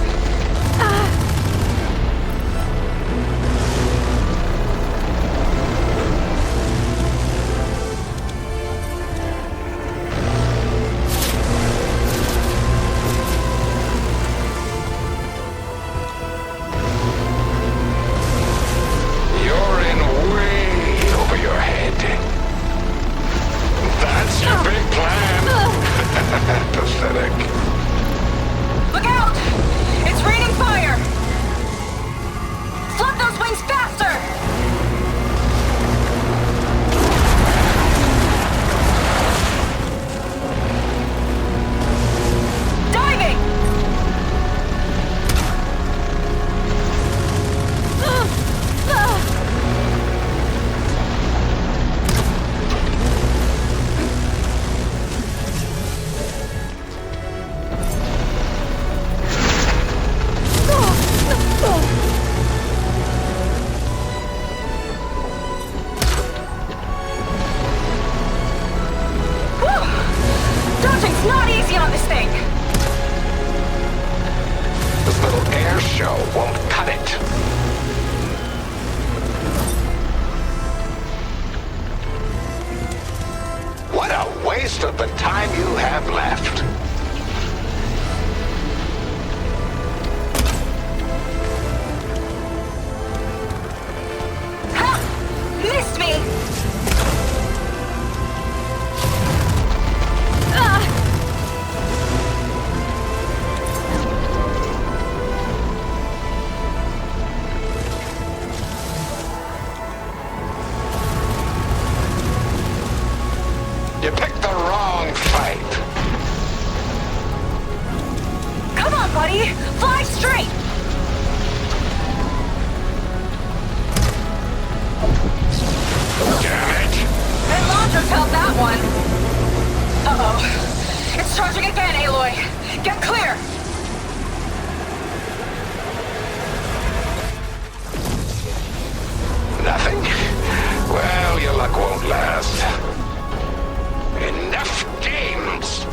You're in way over your head. That's your big plan. Pathetic. Look out! It's buddy! Fly straight! Damn it! That launcher felt that one! Uh-oh. It's charging again, Aloy! Get clear! Nothing? Well, your luck won't last. Enough games!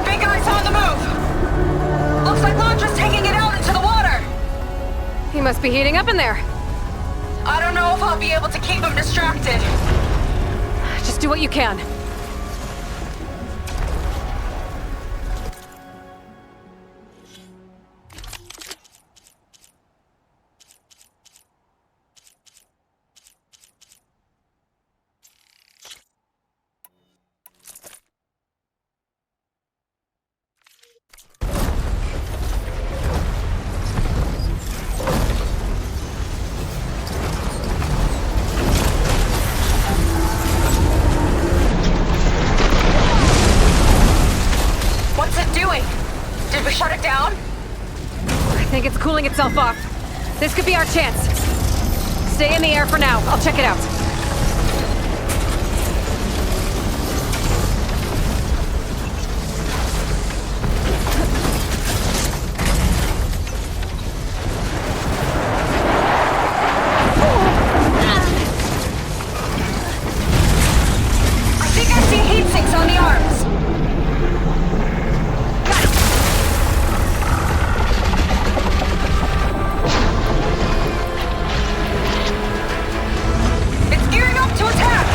Big guy's on the move! Looks like launcher's taking it out into the water! He must be heating up in there. I don't know if I'll be able to keep him distracted. Just do what you can. What's it doing? Did we shut it down? I think it's cooling itself off. This could be our chance. Stay in the air for now. I'll check it out. I think I see heat sinks on the arms. It's gearing up to attack!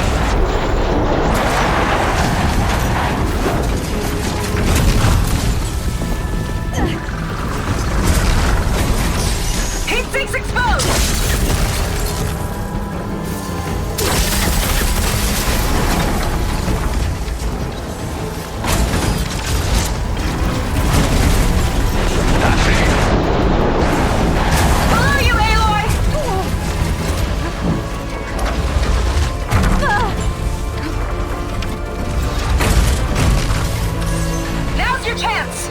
Heat sinks exposed! Below you, Aloy! Now's your chance!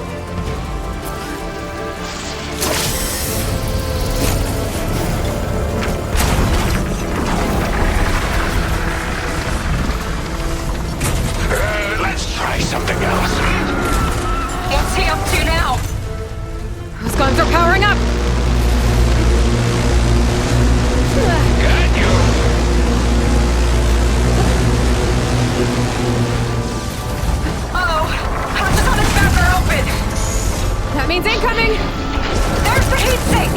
Let's try something else. What's he up to now? Those guns are powering up! Got you. Uh-oh. Hatches on his back are open. That means incoming! There's the heat sink!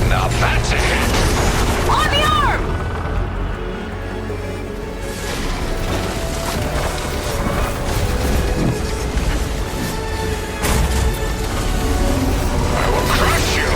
Now that's it. On the arm! I will crush you.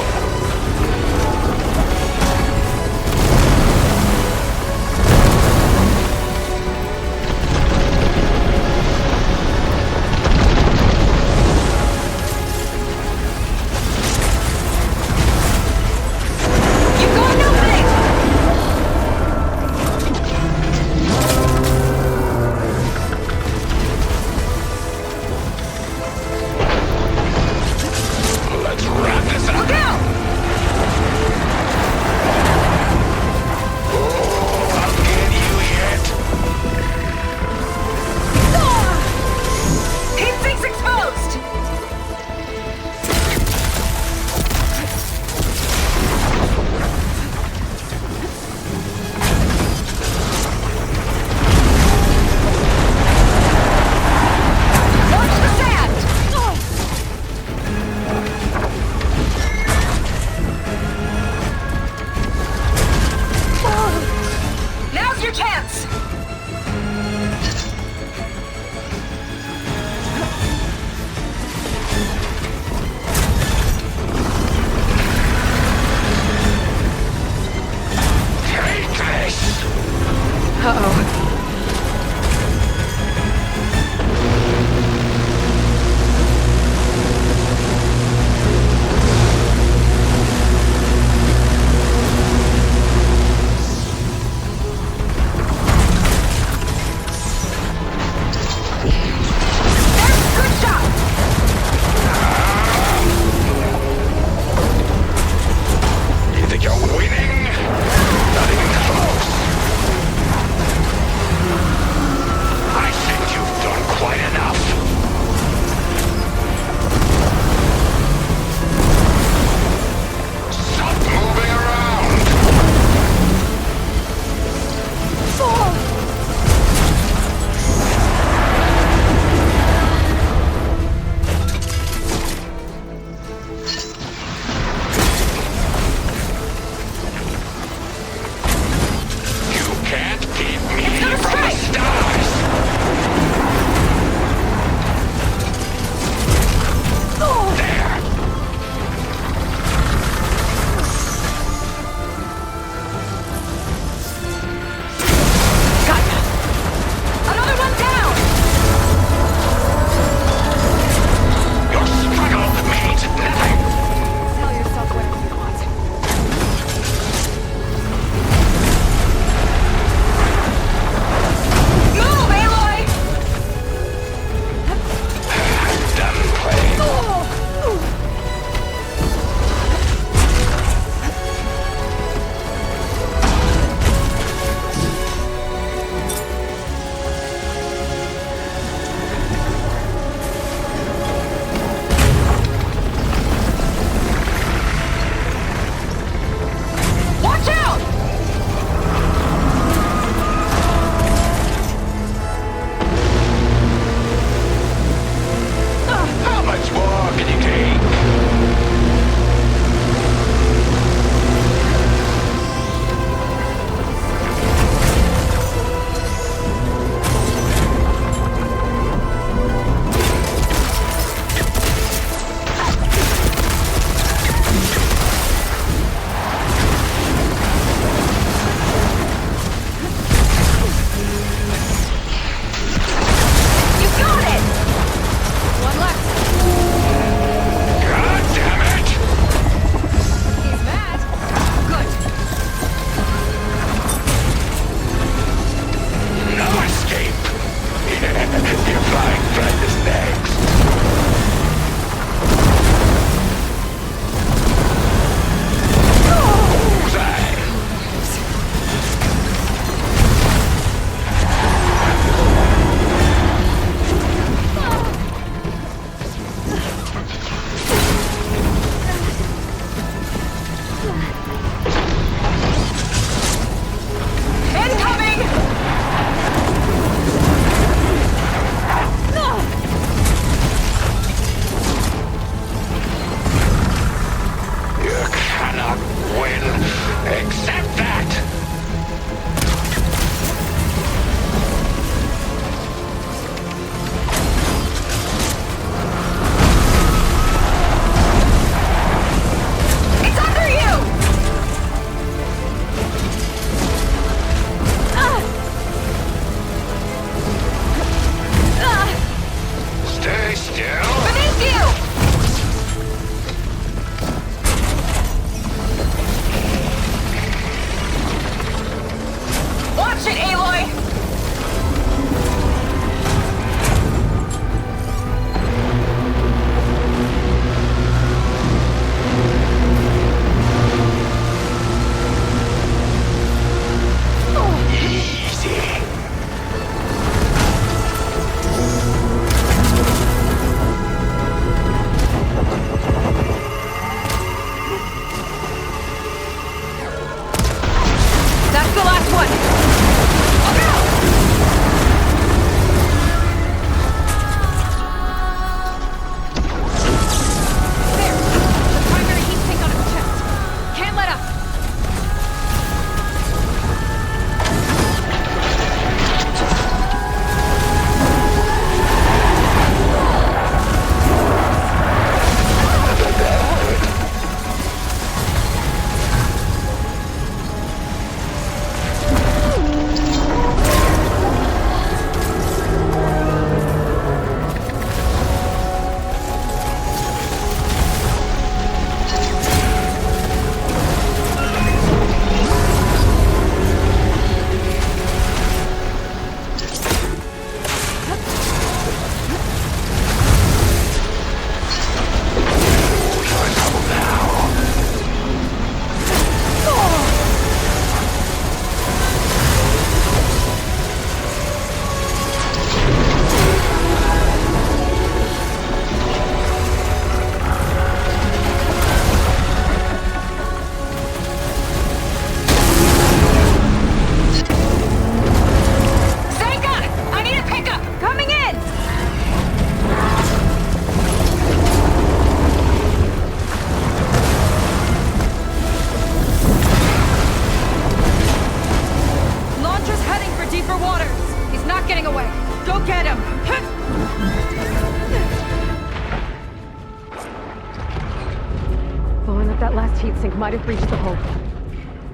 That last heat sink might have breached the hull.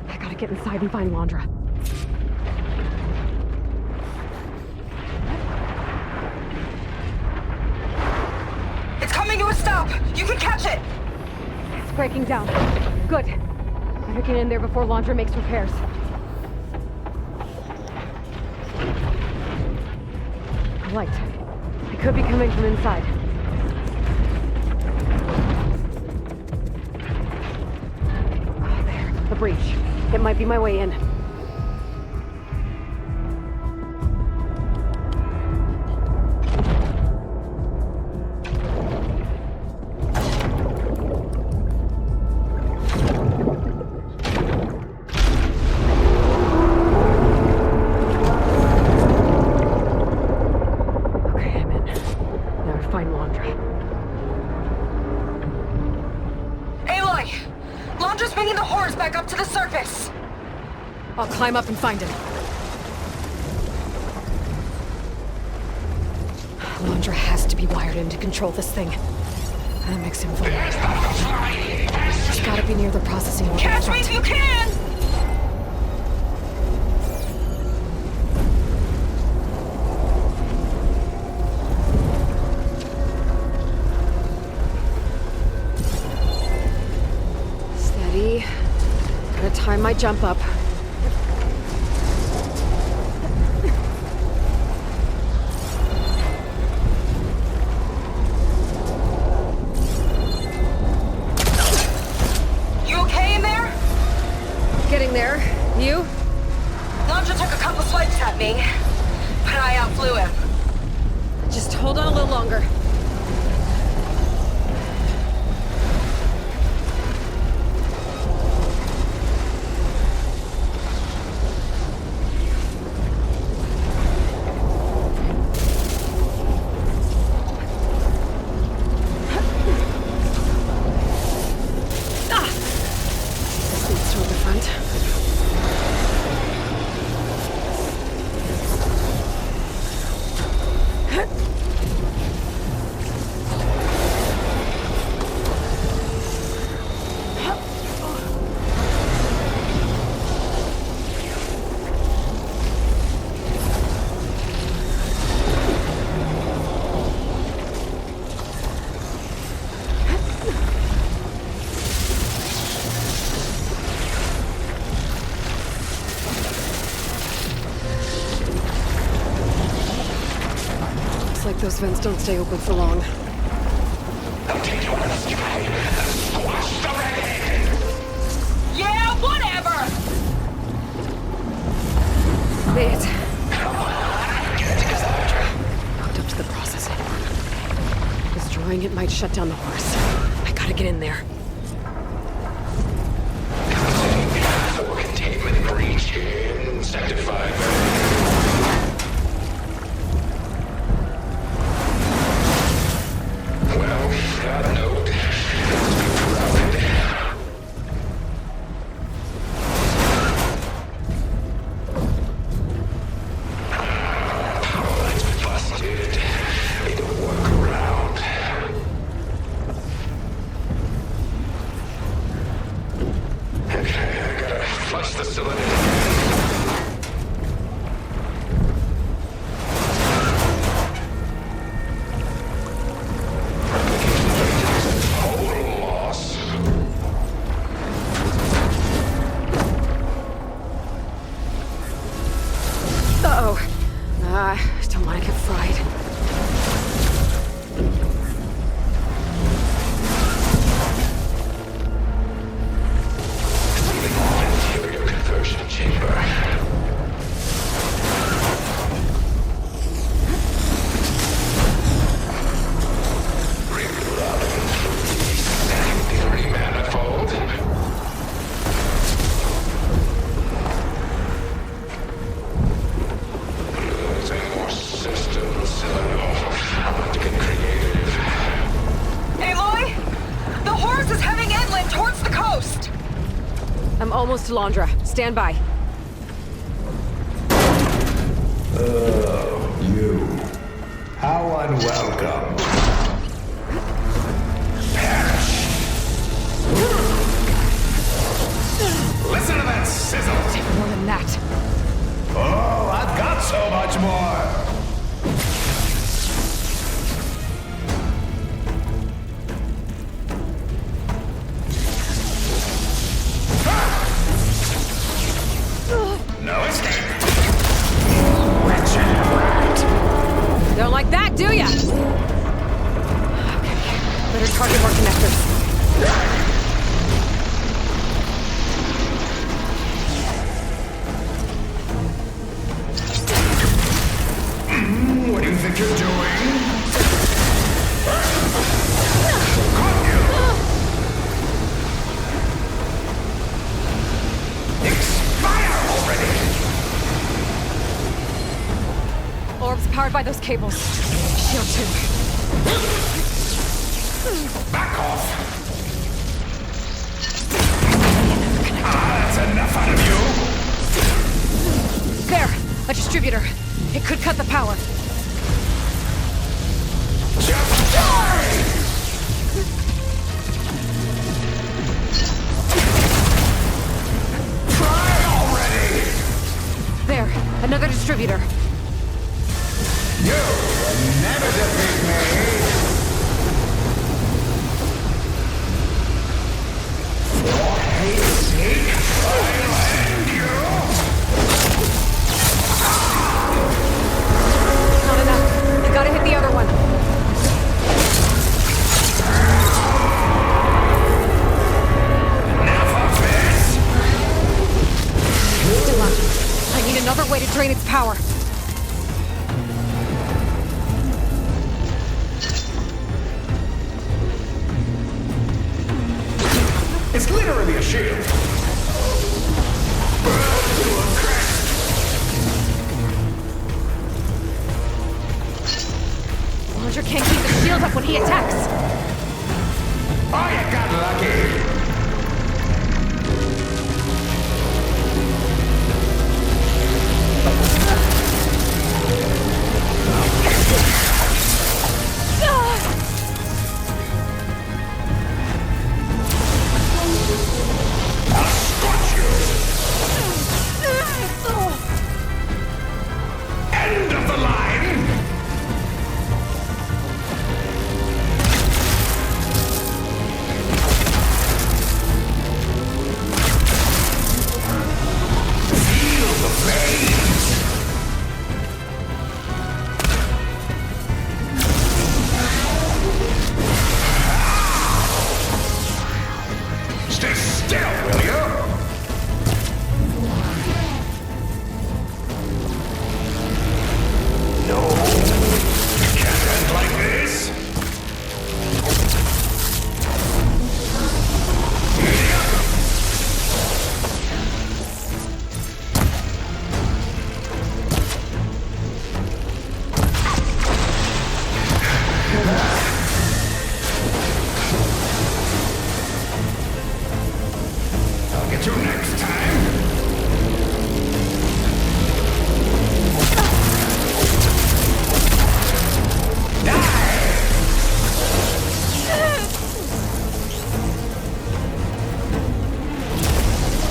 I gotta get inside and find Londra. It's coming to a stop! You can catch it! It's breaking down. Good. Better get in there before Londra makes repairs. A light. It could be coming from inside. Oh, there. The breach. It might be my way in. I'll climb up and find him. Londra has to be wired in to control this thing. That makes him vulnerable. He's gotta be near the processing unit. Catch me if you can! Steady. Gotta time my jump up. There. You? Londra took a couple swipes at me, but I outflew him. Just hold on a little longer. This leads toward the front. Like those vents don't stay open for long. Yeah, whatever! Made it. Hooked up to the processing. Destroying it might shut down the horse. I gotta get in there. Containment breach in Sanctified. That note routed. Power line's busted. Need a workaround. Okay, I gotta flush the cylinder. Don't want to get fried. Material conversion chamber. Secondary manifold. I'm almost to Londra. Stand by. Oh, you. How unwelcome. Perish. sensors. What do you think you're doing? Expire already! Orbs powered by those cables. Shield 2. Back off! That's enough out of you! There! A distributor. It could cut the power. Just die! Try already! There. Another distributor. You will never defeat me! For hate's sake, I'll end you! Not enough. You gotta hit the other one. Enough of this! Still up. I need another way to drain its power. It's literally a shield. Launcher can't keep the shield up when he attacks. Oh, you got lucky. I'll scorch you. End of the line. Feel the flames. Stay still, will you? No. Can't end like this. I'll get you next time.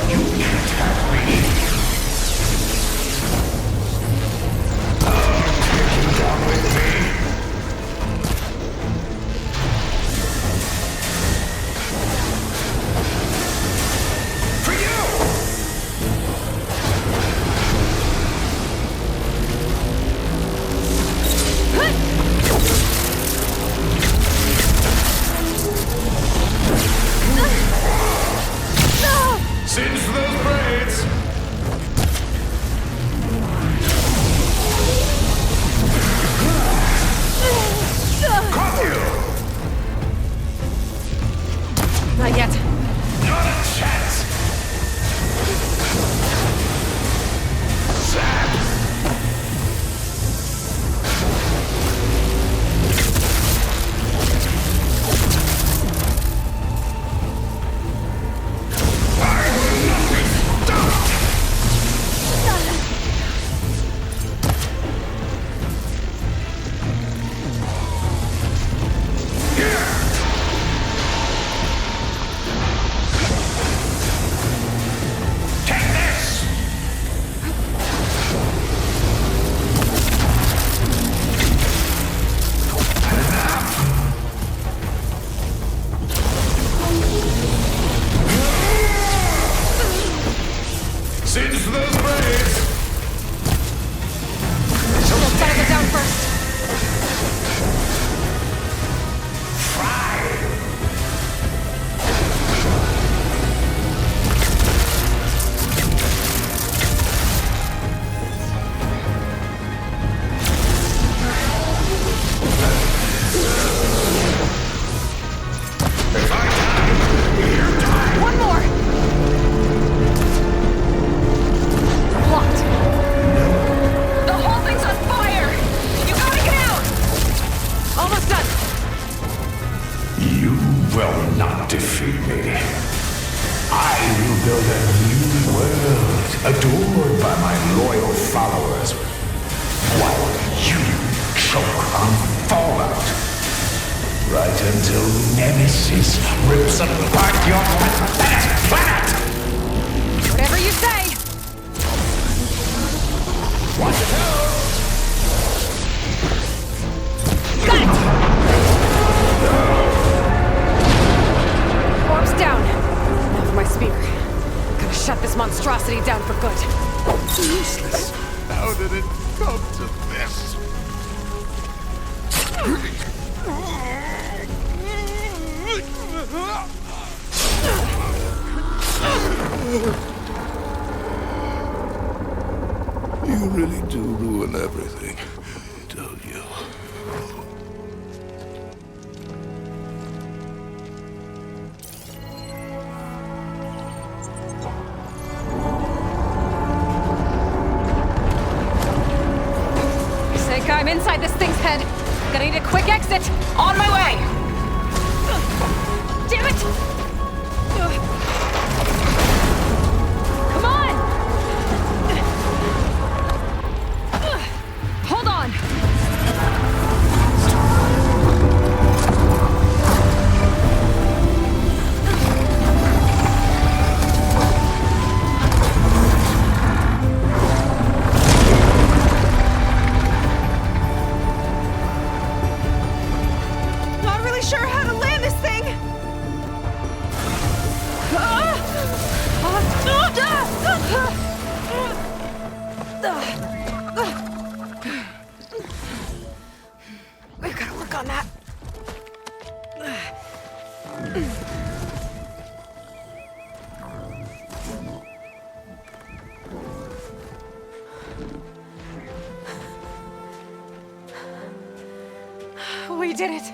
You can't have me. I'll take you down with me. For you! Singe those braids! Caught you! Not yet. Not a chance! Zap! I will not be stopped! Here! will not defeat me. I will build a new world, adored by my loyal followers, while you choke on fallout. Right until Nemesis rips apart your pathetic planet! Whatever you say! Watch it out! Got it! Orbs down. Now for my spear. Gotta shut this monstrosity down for good. Useless. How did it come to this? You really do ruin everything, don't you? Seika, I'm inside this thing's head. Gonna need a quick exit. On my way! Damn it! Come on! Hold on! Not really sure how to land this thing! We gotta work on that. We did it.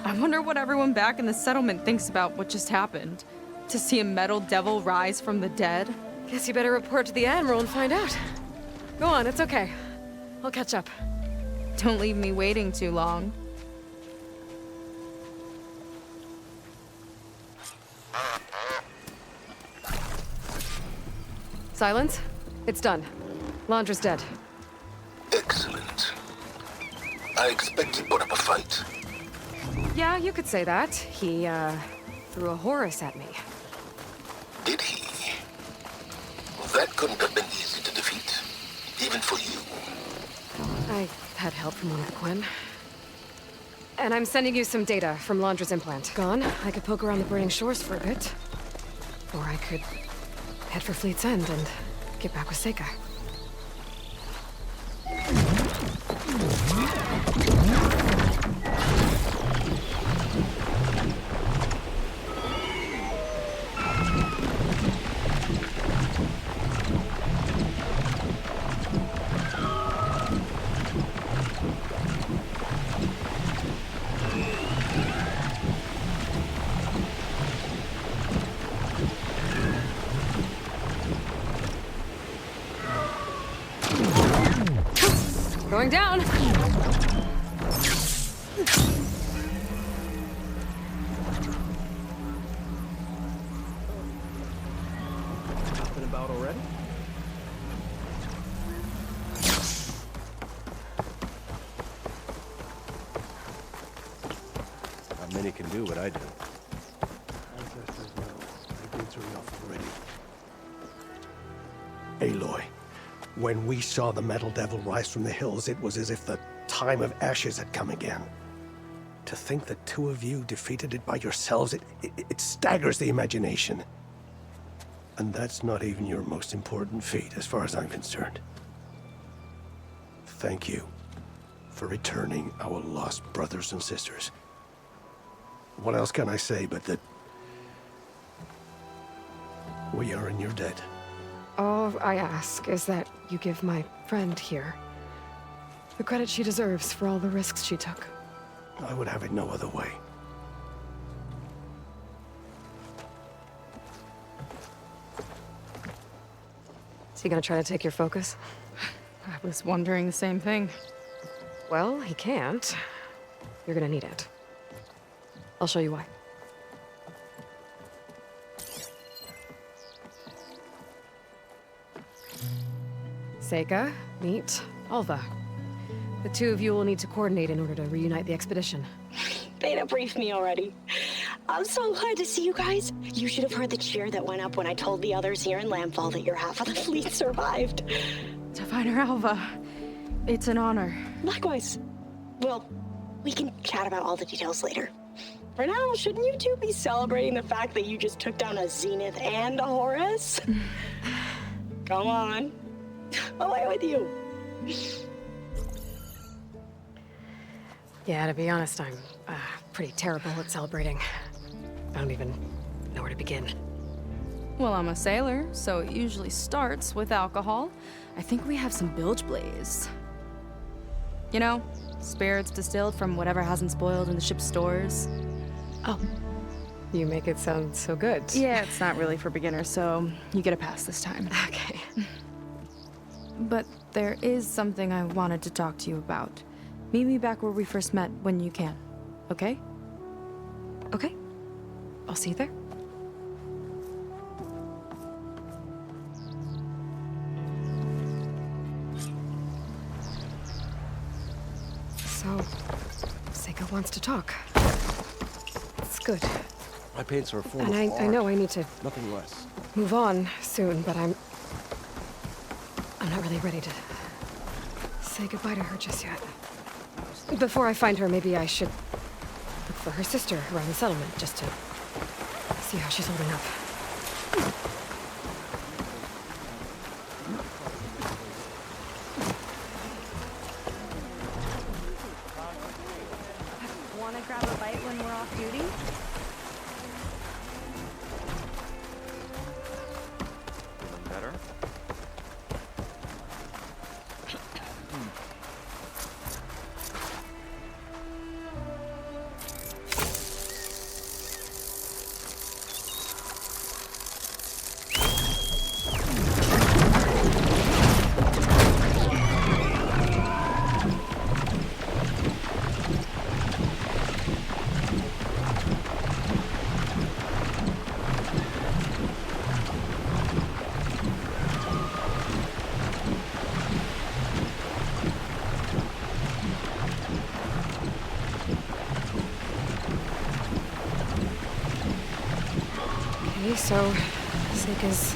I wonder what everyone back in the settlement thinks about what just happened. To see a metal devil rise from the dead? Guess you better report to the Admiral and find out. Go on, it's okay. I'll catch up. Don't leave me waiting too long. Silence? It's done. Landra's dead. Excellent. I expect he put up a fight. Yeah, you could say that. He, threw a Horus at me. Did he? Well, that couldn't have been easy to defeat, even for you. I had help from one of the Quen. And I'm sending you some data from Landra's implant. Gone, I could poke around the burning shores for a bit. Or I could head for Fleet's End and get back with Seika. Going down. Been about already? Not many can do what I do. Ancestors know. They've been through enough already. Aloy. When we saw the Metal Devil rise from the hills, it was as if the time of ashes had come again. To think the two of you defeated it by yourselves, it staggers the imagination. And that's not even your most important feat, as far as I'm concerned. Thank you for returning our lost brothers and sisters. What else can I say but that we are in your debt? All I ask is that you give my friend here the credit she deserves for all the risks she took. I would have it no other way. Is he gonna try to take your focus? I was wondering the same thing. Well, he can't. You're gonna need it. I'll show you why. Seika, meet Alva. The two of you will need to coordinate in order to reunite the expedition. Beta briefed me already. I'm so glad to see you guys. You should have heard the cheer that went up when I told the others here in Landfall that your half of the fleet survived. To find her, Alva. It's an honor. Likewise. Well, we can chat about all the details later. For now, shouldn't you two be celebrating the fact that you just took down a Zenith and a Horus? Come on. Away with you. Yeah, to be honest, I'm pretty terrible at celebrating. I don't even know where to begin. Well, I'm a sailor, so it usually starts with alcohol. I think we have some bilge blaze. You know, spirits distilled from whatever hasn't spoiled in the ship's stores. Oh, you make it sound so good. Yeah, it's not really for beginners, so you get a pass this time. Okay. But there is something I wanted to talk to you about. Meet me back where we first met when you can, okay? Okay. I'll see you there. So, Seika wants to talk. It's good. My paints are a form And of I art. know I need to Nothing less. move on soon, but I'm not really ready to say goodbye to her just yet. Before I find her, maybe I should look for her sister around the settlement, just to see how she's holding up. Want to grab a bite when we're off duty? Feeling better? Okay, so Seika's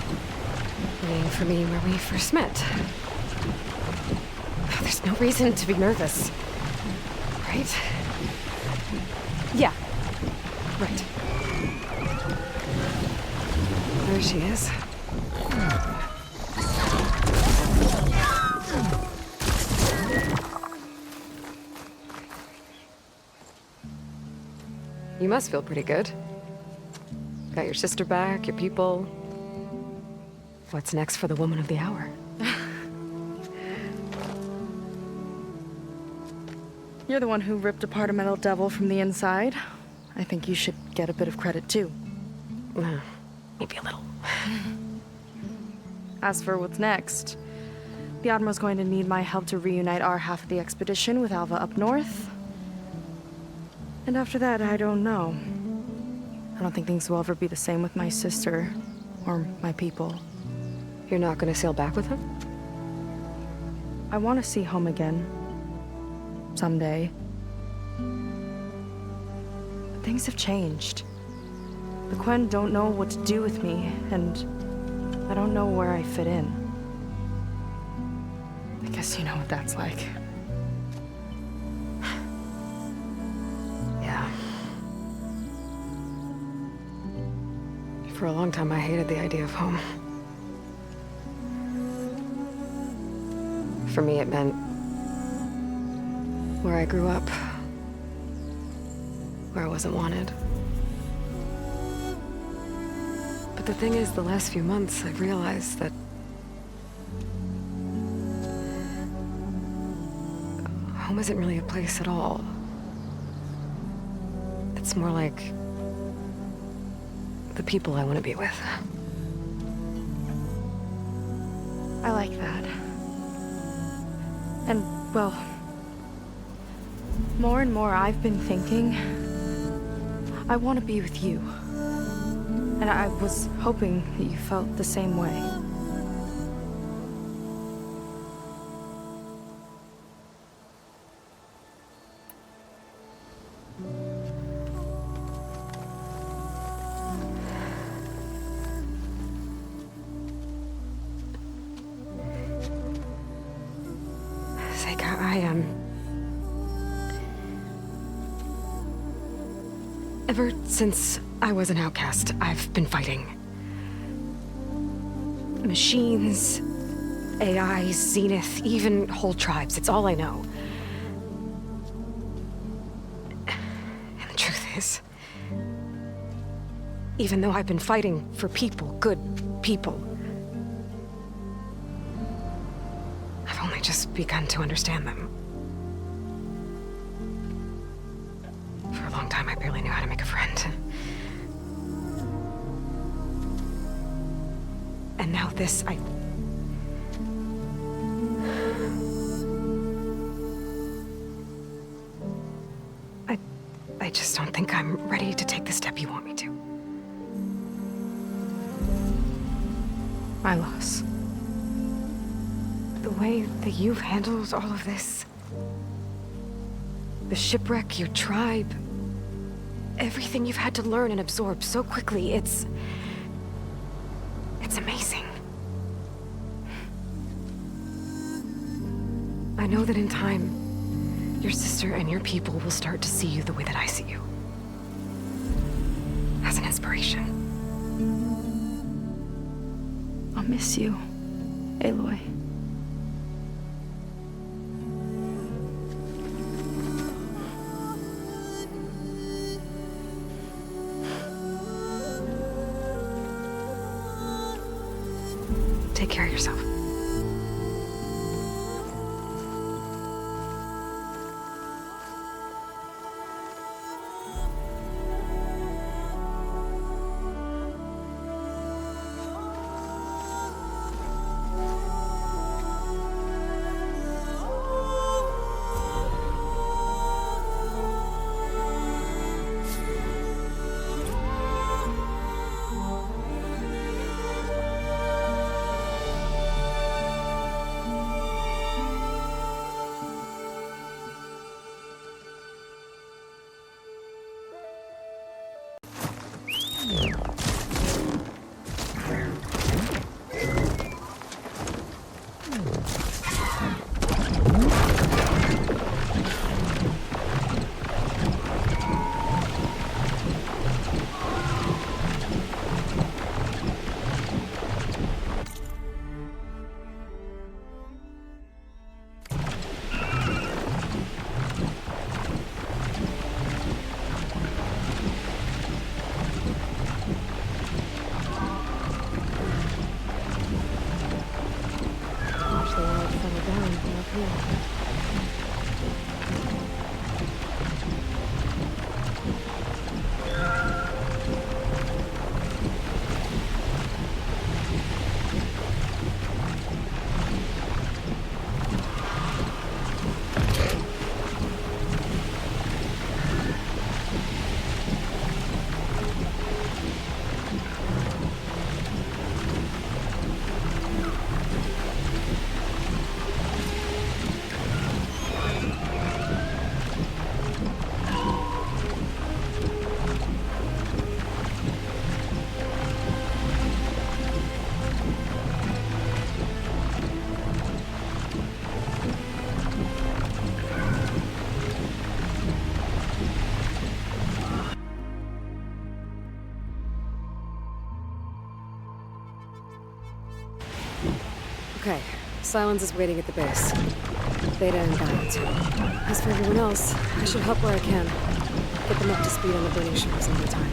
waiting for me where we first met. There's no reason to be nervous, right? Yeah, right. There she is. You must feel pretty good. Got your sister back, your people. What's next for the woman of the hour? You're the one who ripped apart a metal devil from the inside. I think you should get a bit of credit, too. Maybe a little. As for what's next, the Admiral's going to need my help to reunite our half of the expedition with Alva up north. And after that, I don't know. I don't think things will ever be the same with my sister or my people. You're not gonna sail back with him? I want to see home again. Someday. But things have changed. The Quen don't know what to do with me, and I don't know where I fit in. I guess you know what that's like. Yeah. For a long time, I hated the idea of home. For me, it meant where I grew up, where I wasn't wanted. But the thing is, the last few months, I've realized that home isn't really a place at all. It's more like the people I want to be with. I like that. And, well, More and more I've been thinking, I want to be with you. And I was hoping that you felt the same way. Seika, ever since I was an outcast, I've been fighting. Machines, AI, Zenith, even whole tribes. It's all I know. And the truth is, even though I've been fighting for people, good people, I've only just begun to understand them. For a long time, I barely knew how to make a friend. And now this, I just don't think I'm ready to take the step you want me to. My loss. The way that you've handled all of this, the shipwreck, your tribe, everything you've had to learn and absorb so quickly, it's amazing. I know that in time, your sister and your people will start to see you the way that I see you. As an inspiration. I'll miss you, Aloy. Take care of yourself. Okay, Silence is waiting at the base. Beta and Gaia too. As for everyone else, I should help where I can. Get them up to speed on the burning ships in no time.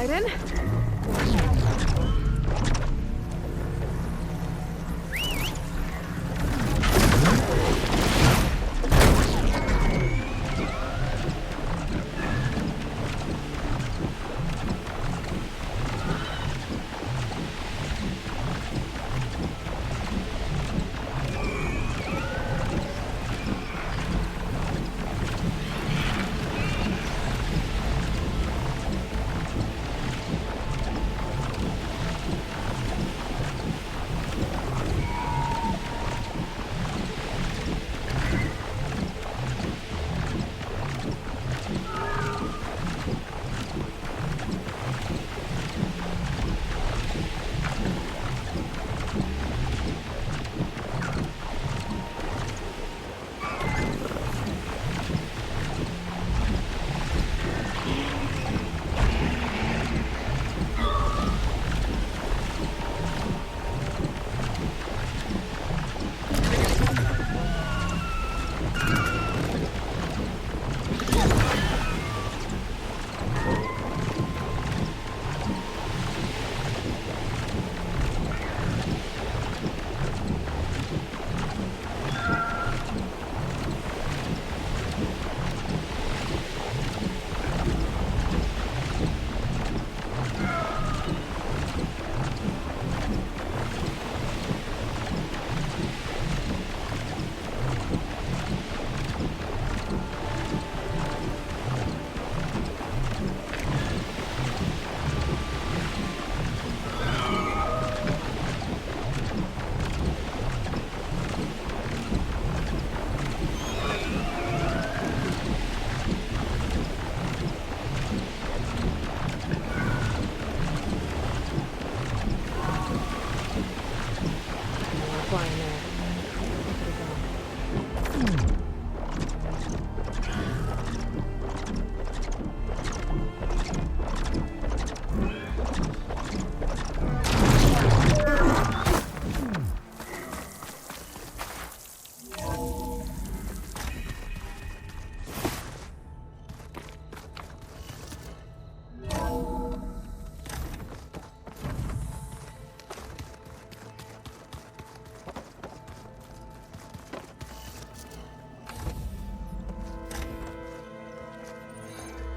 Slide in.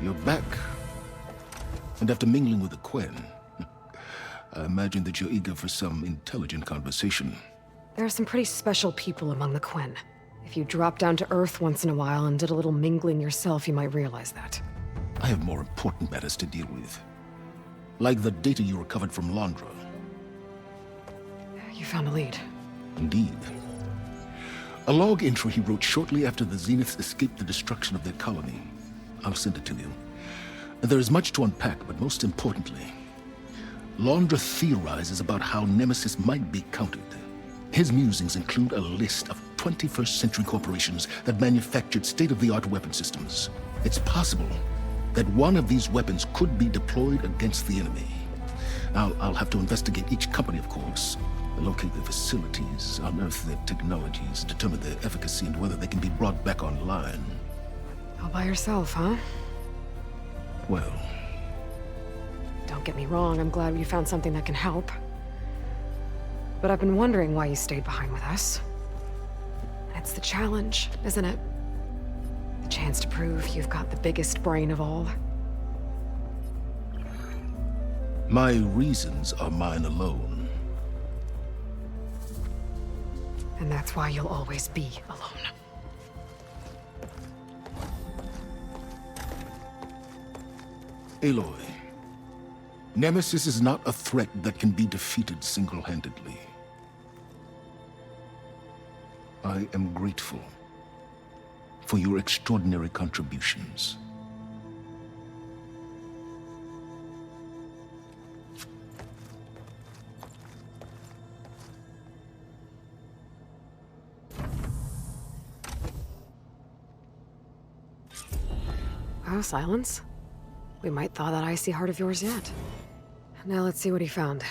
You're back. And after mingling with the Quen, I imagine that you're eager for some intelligent conversation. There are some pretty special people among the Quen. If you dropped down to Earth once in a while and did a little mingling yourself, you might realize that. I have more important matters to deal with. Like the data you recovered from Londra. You found a lead. Indeed. A log entry he wrote shortly after the Zeniths escaped the destruction of their colony. I'll send it to you. There is much to unpack, but most importantly, Londra theorizes about how Nemesis might be countered. His musings include a list of 21st century corporations that manufactured state-of-the-art weapon systems. It's possible that one of these weapons could be deployed against the enemy. I'll have to investigate each company, of course, locate their facilities, unearth their technologies, determine their efficacy and whether they can be brought back online. All by yourself, huh? Well... Don't get me wrong, I'm glad you found something that can help. But I've been wondering why you stayed behind with us. It's the challenge, isn't it? The chance to prove you've got the biggest brain of all. My reasons are mine alone. And that's why you'll always be alone. Aloy, Nemesis is not a threat that can be defeated single-handedly. I am grateful for your extraordinary contributions. Oh, silence. We might thaw that icy heart of yours yet. Now let's see what he found.